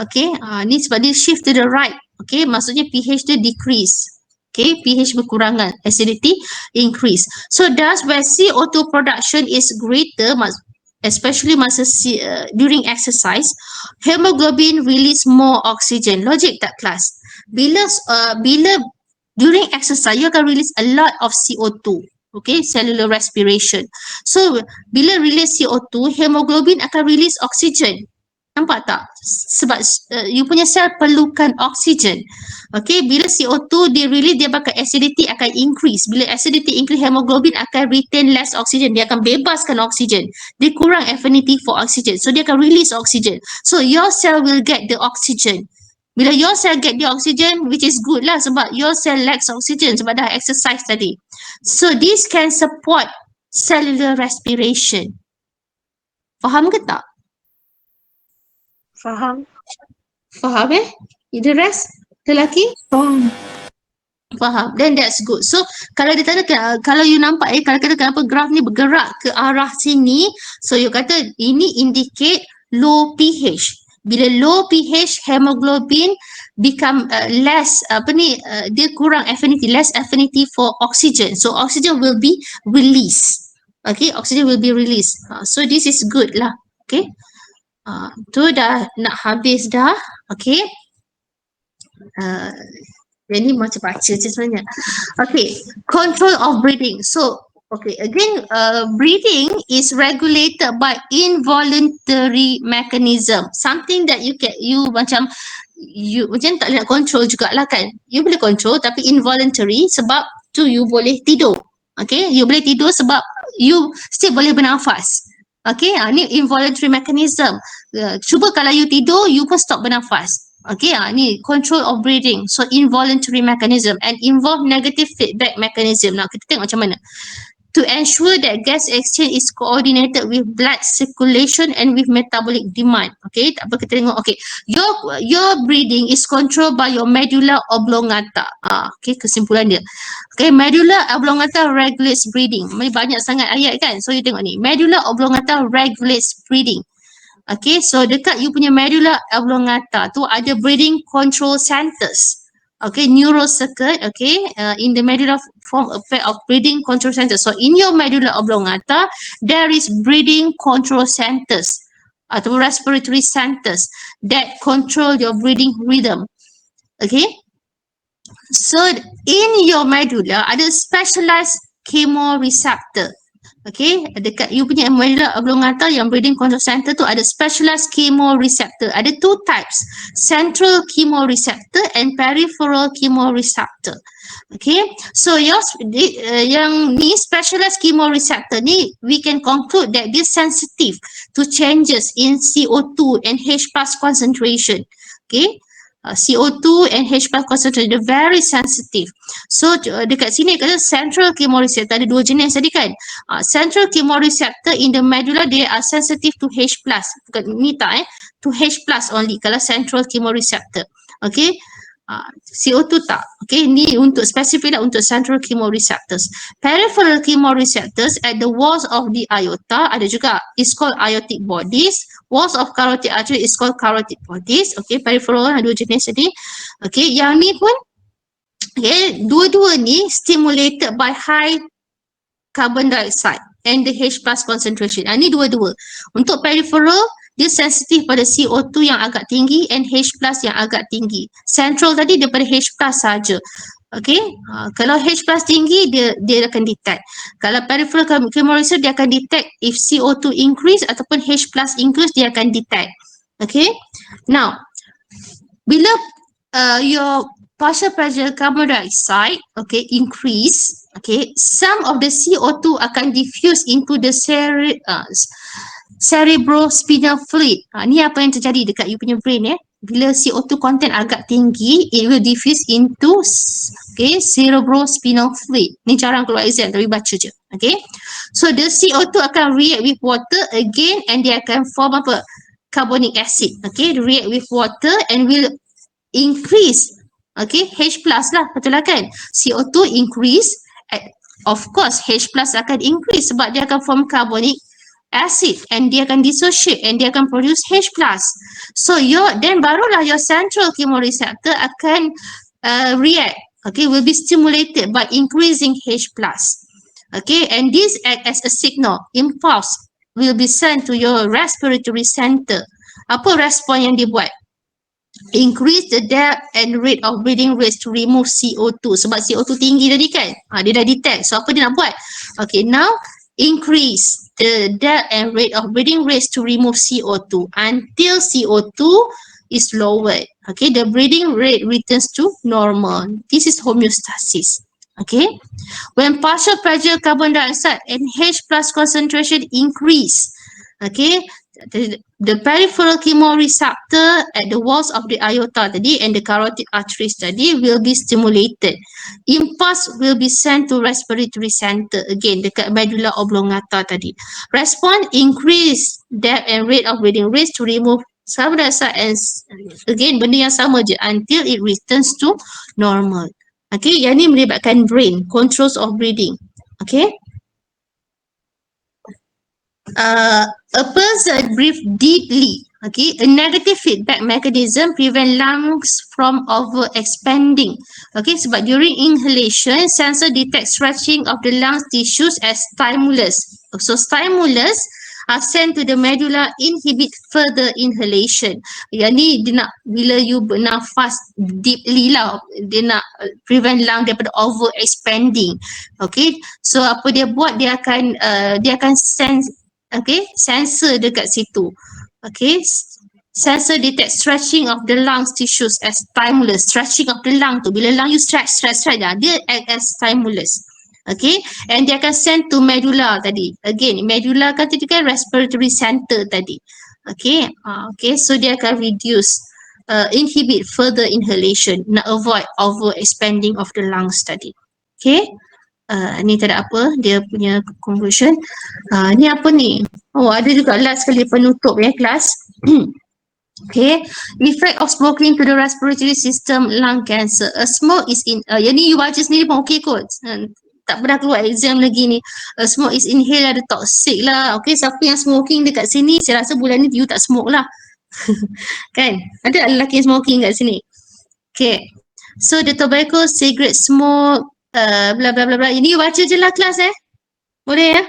Okay, ni sebab dia shift to the right. Okay, maksudnya pH dia decrease. Okay, pH berkurangan, acidity increase. So thus where CO2 production is greater, especially during exercise, hemoglobin release more oxygen. Logic tak kelas? Bila during exercise, you akan release a lot of CO2. Okay, cellular respiration. So bila release CO2, hemoglobin akan release oxygen. Nampak tak? Sebab you punya sel perlukan oksigen. Okay, bila CO2 dia release, dia bakal acidity akan increase. Bila acidity increase, hemoglobin akan retain less oxygen. Dia akan bebaskan oksigen. Dia kurang affinity for oxygen. So dia akan release oxygen. So your cell will get the oxygen. Bila your cell get the oxygen, which is good lah sebab your cell lacks oxygen sebab dah exercise tadi. So this can support cellular respiration. Faham ke tak? Faham. Faham The rest? Lelaki? Faham. Then that's good. So kalau dia tanda, kalau you nampak kalau kata kenapa graf ni bergerak ke arah sini, so you kata ini indicate low pH. Bila low pH, hemoglobin become less dia kurang affinity, less affinity for oxygen. So oxygen will be released. Okay, oxygen will be released. So this is good lah. Okay. Tu dah nak habis dah. Okay. Ini macam baca je sebenarnya. Okay. Control of breathing. So, okay. Again, breathing is regulated by involuntary mechanism. Something that you macam tak nak control jugalah kan. You boleh control tapi involuntary sebab tu you boleh tidur. Okay. You boleh tidur sebab you still boleh bernafas. Okay, ni involuntary mechanism. Cuba kalau you tidur, you pun stop bernafas. Okay, ni control of breathing. So involuntary mechanism and involve negative feedback mechanism. Now kita tengok macam mana. To ensure that gas exchange is coordinated with blood circulation and with metabolic demand. Okay, tak apa kita tengok. Okay, your breathing is controlled by your medulla oblongata. Okay, kesimpulan dia. Okay, medulla oblongata regulates breathing. Banyak sangat ayat kan. So you tengok ni. Medulla oblongata regulates breathing. Okay, so dekat you punya medulla oblongata tu ada breathing control centers. Okay, neural circuit, okay, in the medulla form a pair of breathing control centers. So in your medulla oblongata, there is breathing control centers atau respiratory centers that control your breathing rhythm. Okay, so in your medulla ada specialized chemoreceptor. Okay, dekat you punya medulla oblongata yang breathing control center tu ada specialized chemoreceptor. Ada two types, central chemoreceptor and peripheral chemoreceptor. Okay, so yang ni specialized chemoreceptor ni we can conclude that this sensitive to changes in CO2 and H+ concentration. Okay, CO2 and H+ concentration, they're very sensitive. So dekat sini kata central chemoreceptor, ada dua jenis tadi kan. Central chemoreceptor in the medulla, they are sensitive to H+. Bukan ni tak to H+ only kalau central chemoreceptor. Okay. CO2 tak. Okay, ni untuk spesifik lah untuk central chemoreceptors. Peripheral chemoreceptors at the walls of the aorta ada juga, is called aortic bodies. Walls of carotid artery is called carotid bodies. Okay, peripheral ada dua jenis tadi. Okay, yang ni pun okay, dua-dua ni stimulated by high carbon dioxide and the H+ concentration. Ni dua-dua. Untuk peripheral dia sensitif pada CO2 yang agak tinggi and H+ yang agak tinggi. Central tadi daripada H+ saja. Okay, kalau H+ tinggi dia akan detect. Kalau peripheral chemoreceptor dia akan detect if CO2 increase ataupun H+ increase, dia akan detect. Okay, now bila your partial pressure carbon dioxide okay increase, okay, some of the CO2 akan diffuse into the cerebrospinal fluid. Ni apa yang terjadi dekat you punya brain bila CO2 content agak tinggi, it will diffuse into cerebrospinal fluid. Ni jarang keluar exam tapi baca je. Okay. So the CO2 akan react with water again and dia akan form apa? Carbonic acid. Okay, react with water and will increase. Okay, H plus lah, betul lah kan? CO2 increase, of course H plus akan increase sebab dia akan form carbonic acid and dia akan dissociate and dia akan produce H plus. So then barulah your central chemoreceptor akan react. Okay, will be stimulated by increasing H plus. Okay, and this act as a signal, impulse will be sent to your respiratory center. Apa respon yang dibuat? Increase the depth and rate of breathing rates to remove CO2. Sebab CO2 tinggi tadi kan? Dia dah detect. So apa dia nak buat? Okay, now increase the depth and rate of breathing rates to remove CO2 until CO2 is lowered. Okay, the breathing rate returns to normal. This is homeostasis. Okay, when partial pressure carbon dioxide and H plus concentration increase, okay, the peripheral chemoreceptor at the walls of the aorta tadi and the carotid arteries tadi will be stimulated. Impulse will be sent to respiratory center again dekat medulla oblongata tadi. Respond increase depth and rate of breathing rates to remove carbon dioxide and again benda yang sama je until it returns to normal. Okay, yang ni melibatkan brain, controls of breathing. Okay. A person breathe deeply. Okay, a negative feedback mechanism prevent lungs from over expanding. Okay, sebab during inhalation, sensor detect stretching of the lungs tissues as stimulus. So stimulus are sent to the medulla, inhibit further inhalation. Yang ni dia nak bila you bernafas deeply lah, dia nak prevent lung daripada over expanding. Okay, so apa dia buat? Dia akan sense. Okay, sensor dekat situ. Okay, sensor detect stretching of the lungs tissues as stimulus. Stretching of the lung tu, bila lung you stretch dah, dia act as stimulus. Okay, and dia akan send to medulla tadi. Again, medulla kan tadi kan respiratory center tadi. Okay, okay, so dia akan reduce, inhibit further inhalation, nak avoid over expanding of the lungs tadi. Okay. Ni tak ada apa, dia punya conclusion. Ni apa ni? Oh, ada juga last sekali penutup ya kelas. Okay, effect of smoking to the respiratory system, lung cancer. A smoke is in, yang ni you baca sendiri pun okay kot. Tak pernah keluar exam lagi ni. A smoke is inhaled, ada toxic lah. Okay, siapa yang smoking dekat sini, saya rasa bulan ni you tak smoke lah. Kan? Ada lelaki yang smoking kat sini. Okay, so the tobacco, cigarette smoke, bla bla bla bla. Ini baca je lah kelas Boleh ya?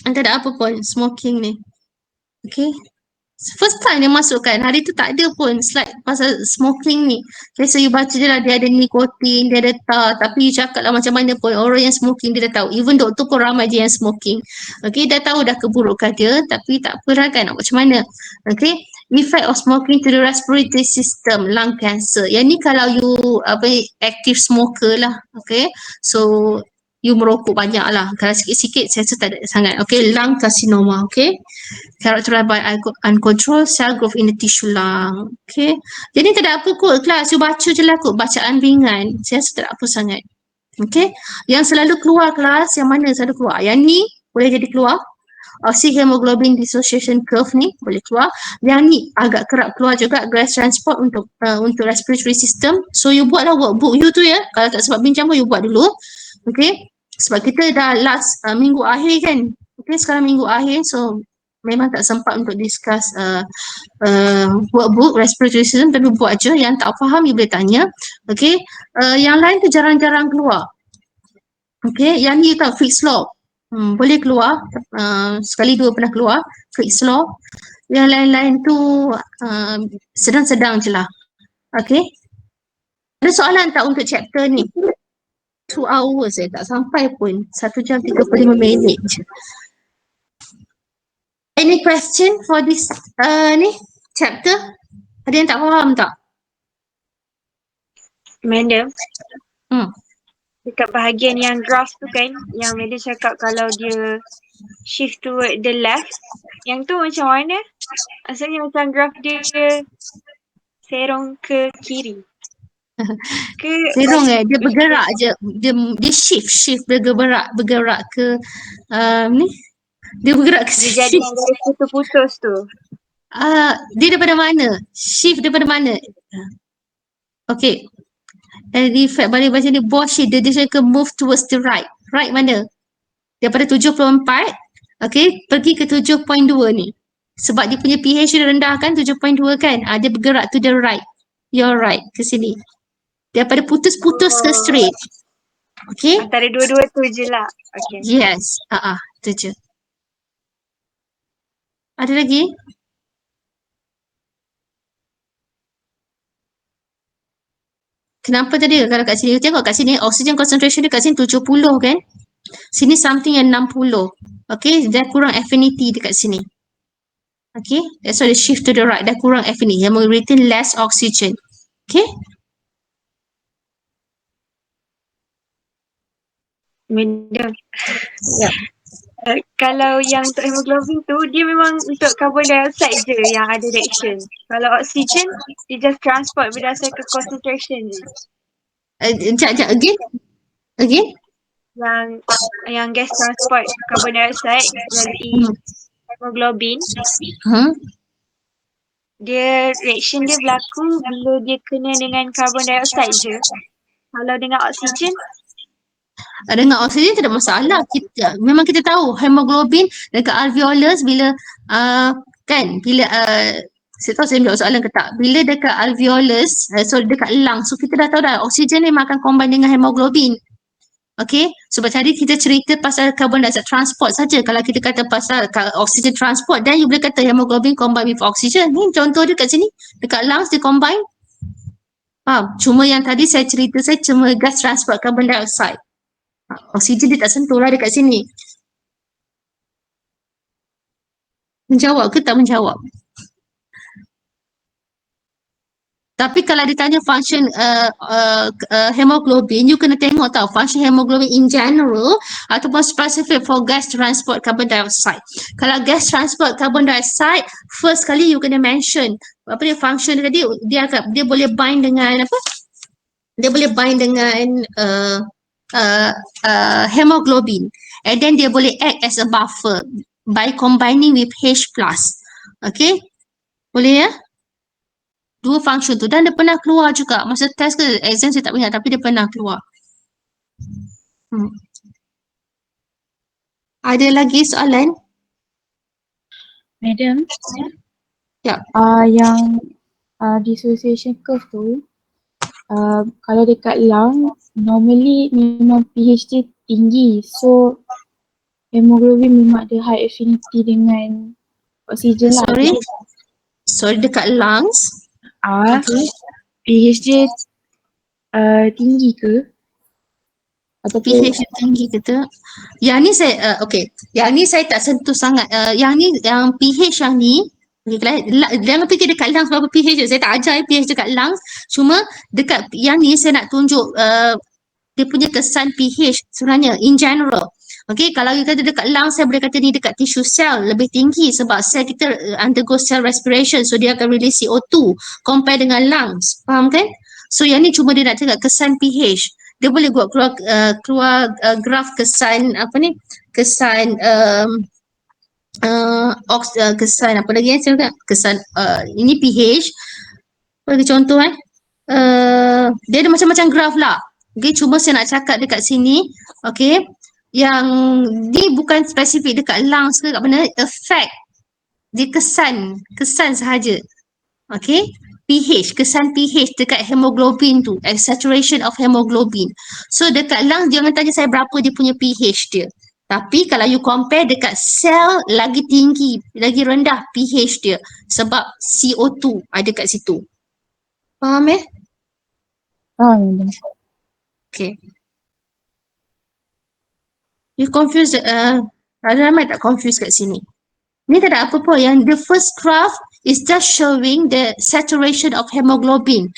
Tak ada apa pun smoking ni. Okay. First time dia masukkan. Hari tu tak ada pun slide pasal smoking ni. Okay, so you baca je lah dia ada nikotin, dia ada tar. Tapi you cakap lah macam mana pun orang yang smoking dia dah tahu. Even doktor pun ramai je yang smoking. Okay, dah tahu dah keburukan dia. Tapi tak apa lah kan nak macam mana. Okay. Effect of smoking to the respiratory system, lung cancer. Yang ni kalau you active smoker lah. Okay. So you merokok banyak lah. Kalau sikit-sikit saya rasa tak ada sangat. Okay, lung carcinoma. Okay. Characterized by uncontrolled cell growth in the tissue lung. Okay. Jadi tak ada apa kot kelas. You baca je lah kot. Bacaan ringan. Saya rasa tak ada apa sangat. Okay. Yang selalu keluar kelas, yang mana selalu keluar? Yang ni boleh jadi keluar. Oxyhemoglobin dissociation curve ni boleh keluar. Yang ni agak kerap keluar juga, gas transport untuk respiratory system. So you buatlah workbook you tu ya. Kalau tak sempat bincang pun you buat dulu. Okay. Sebab kita dah last minggu akhir kan. Okay, sekarang minggu akhir. So memang tak sempat untuk discuss workbook respiratory system, tapi buat je. Yang tak faham you boleh tanya. Okay. Yang lain tu jarang-jarang keluar. Okay. Yang ni you tahu Fick's law. Boleh keluar. Sekali dua pernah keluar. Fick's law. Yang lain-lain tu sedang-sedang je lah. Okay. Ada soalan tak untuk chapter ni? 2 hours tak sampai pun. 1 jam 35 minit je. Any question for this ni chapter? Ada yang tak faham tak? Madam, Dekat bahagian yang graph tu kan, yang Madam cakap kalau dia shift toward the left, yang tu macam mana? Maksudnya macam graph dia serong ke kiri. Ke Serong dia bergerak je, dia shift bergerak ke ni, dia bergerak ke dia jadi sini. yang garis putus-putus tu. Dia daripada mana? Shift daripada mana? Okay. Di fact balik baca ni, boss shift, dia ke move towards the right. Right mana? Daripada 74, okay, pergi ke 7.2 ni. Sebab dia punya pH dia rendah kan, 7.2 kan? Dia bergerak to the right. Your right, ke sini. Daripada putus-putus ke straight. Okay? Antara dua-dua tu je lah. Okay. Yes. Tu je. Ada lagi? Kenapa tadi kalau kat sini, tengok kat sini oxygen concentration dia kat sini 70 kan? Sini something yang 60. Okay, dah kurang affinity dekat sini. Okay, that's why the shift to the right, dah kurang affinity. Yang retain less oxygen. Okay? Madam. Ya. Kalau yang untuk hemoglobin tu, dia memang untuk carbon dioxide je yang ada reaction. Kalau oksigen, dia just transport berdasarkan concentration je. Sekejap, again. Yang gas transport carbon dioxide melalui hemoglobin, dia reaction dia berlaku bila dia kena dengan carbon dioxide je. Kalau dengan oksigen, Dengan oksigen tidak masalah. Memang kita tahu hemoglobin dekat alveolus bila bila saya tahu saya menjawab soalan ke tak. Bila dekat alveolus, dekat lung, so kita dah tahu dah oksigen ni makan combine dengan hemoglobin. Okay, sebab tadi kita cerita pasal carbon dioxide transport saja. Kalau kita kata pasal oxygen transport, then you boleh kata hemoglobin combine with oxygen. Ni contoh dia kat sini, dekat lungs dia combine. Cuma yang tadi saya cerita, saya cuma gas transport carbon dioxide. Oksigen dia tak sentuh lah dekat sini. Menjawab ke tak menjawab? Tapi kalau ditanya function hemoglobin, you kena tengok tau function hemoglobin in general ataupun specific for gas transport carbon dioxide. Kalau gas transport carbon dioxide, first kali you kena mention apa dia function dia tadi, dia boleh bind dengan apa? Dia boleh bind dengan hemoglobin, and then dia boleh act as a buffer by combining with H+. Okay? Boleh ya? Dua function tu, dan dia pernah keluar juga masa test ke exam saya tak ingat, tapi dia pernah keluar. Ada lagi soalan? Madam, Ya. yang dissociation curve tu, kalau dekat lung, normally memang pH dia tinggi. So, hemoglobin memang ada high affinity dengan oksigen lah. Sorry, dekat lungs. Okay. pH dia tinggi ke? Ataupun pH tinggi kita. Yang ni saya yang ni saya tak sentuh sangat. Yang pH yang ni, jangan fikir dekat lungs berapa pH je. Saya tak ajar pH dekat lungs. Cuma dekat yang ni saya nak tunjuk dia punya kesan pH sebenarnya in general. Okay, kalau you kata dekat lungs, saya boleh kata ni dekat tissue cell lebih tinggi sebab sel kita undergo cell respiration, so dia akan release CO2 compare dengan lungs. Faham kan? So yang ni cuma dia nak cakap kesan pH. Dia boleh buat keluar graf kesan apa ni? Kesan kesan apa lagi yang saya kata? Kesan ini pH. Bagi contoh dia ada macam-macam graf lah. Okay, cuma saya nak cakap dekat sini, okay, yang ni bukan spesifik dekat lungs ke kat mana, effect dia kesan sahaja. Okay, pH, kesan pH dekat hemoglobin tu, saturation of hemoglobin. So dekat lungs jangan tanya saya berapa dia punya pH dia. Tapi kalau you compare dekat sel lagi tinggi, lagi rendah pH dia sebab CO2 ada kat situ. Faham Madam. Okay. You confused, ada ramai tak confused kat sini. Ni tak ada apa pun. Yang the first graph is just showing the saturation of hemoglobin.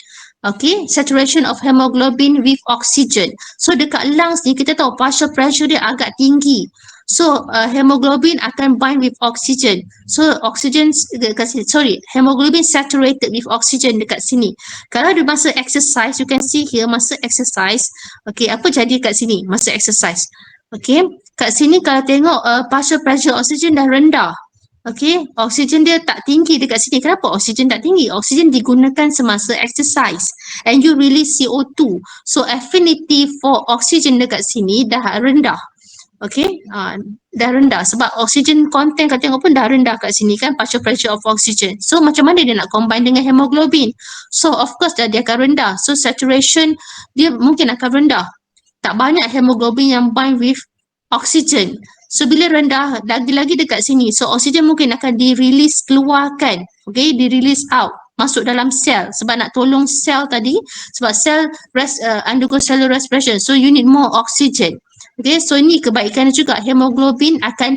Okay, saturation of hemoglobin with oxygen. So dekat lungs ni kita tahu partial pressure dia agak tinggi. So hemoglobin akan bind with oxygen. So oxygen dekat sini, sorry, hemoglobin saturated with oxygen dekat sini. Kalau dia masa exercise, you can see here masa exercise. Okay, apa jadi kat sini masa exercise? Okay, kat sini kalau tengok partial pressure oxygen dah rendah. Okay, oksigen dia tak tinggi dekat sini. Kenapa oksigen tak tinggi? Oksigen digunakan semasa exercise and you release CO2. So affinity for oxygen dekat sini dah rendah. Okay, dah rendah sebab oksigen content kat tengok pun dah rendah kat sini kan, partial pressure of oxygen. So macam mana dia nak combine dengan hemoglobin? So of course dia akan rendah. So saturation dia mungkin akan rendah. Tak banyak hemoglobin yang bind with oxygen. So bila rendah lagi-lagi dekat sini, so oksigen mungkin akan di-release keluarkan, okay, di-release out, masuk dalam sel sebab nak tolong sel tadi, sebab sel undergo cellular respiration, so you need more oxygen. Okay, so ini kebaikan juga, hemoglobin akan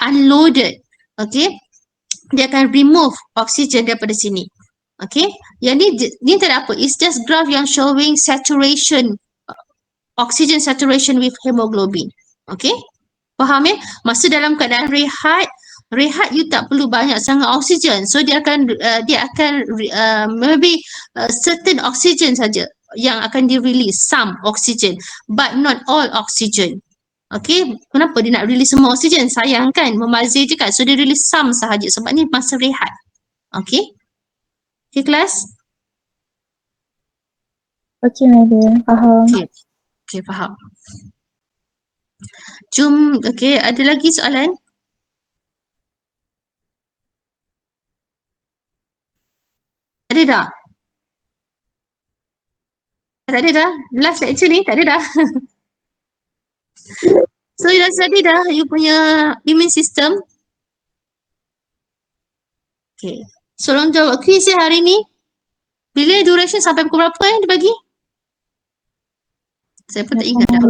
unloaded, okay, dia akan remove oksigen daripada sini. Okay, yang ni tak ada apa, it's just graph yang showing saturation, oxygen saturation with hemoglobin. Okay, faham ya? Masa dalam keadaan rehat you tak perlu banyak sangat oksigen. So dia akan maybe certain oxygen saja yang akan di-release, some oxygen, but not all oxygen. Okay, kenapa dia nak release semua oksigen? Sayang kan, membazir je kan. So dia release some sahaja sebab ni masa rehat. Okay, okay kelas? Okay, madam. Faham. Okay, okay faham. Jom, okay, ada lagi soalan? Ada dah? Tak ada dah? Last lecture ni tak ada dah? So, you dah study dah you punya immune system? Okay. So, tolong jawab quiz ya hari ni. Bila duration sampai pukul berapa dia bagi? Saya pun tak ingat dah.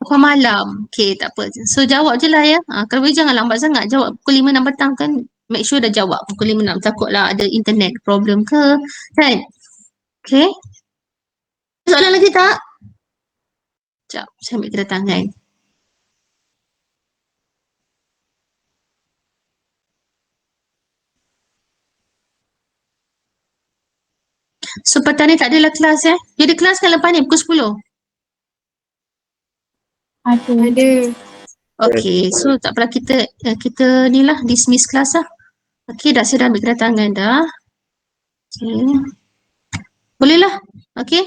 Pukul malam. Okay, tak apa. So, jawab je lah ya. Kalau boleh jangan lambat sangat. Jawab pukul 5-6 petang kan. Make sure dah jawab pukul 5-6. Takutlah ada internet problem ke. Kan? Okay. Soalan lagi tak? Sekejap. Saya ambil kedatangan. So, petang ni tak adalah kelas ya. Dia ada kelas kan lepas ni pukul 10? Ada. Okay, so tak apalah kita ni lah dismiss kelas lah. Okay, saya dah ambil kedatangan dah. Okay. Boleh lah. Okay.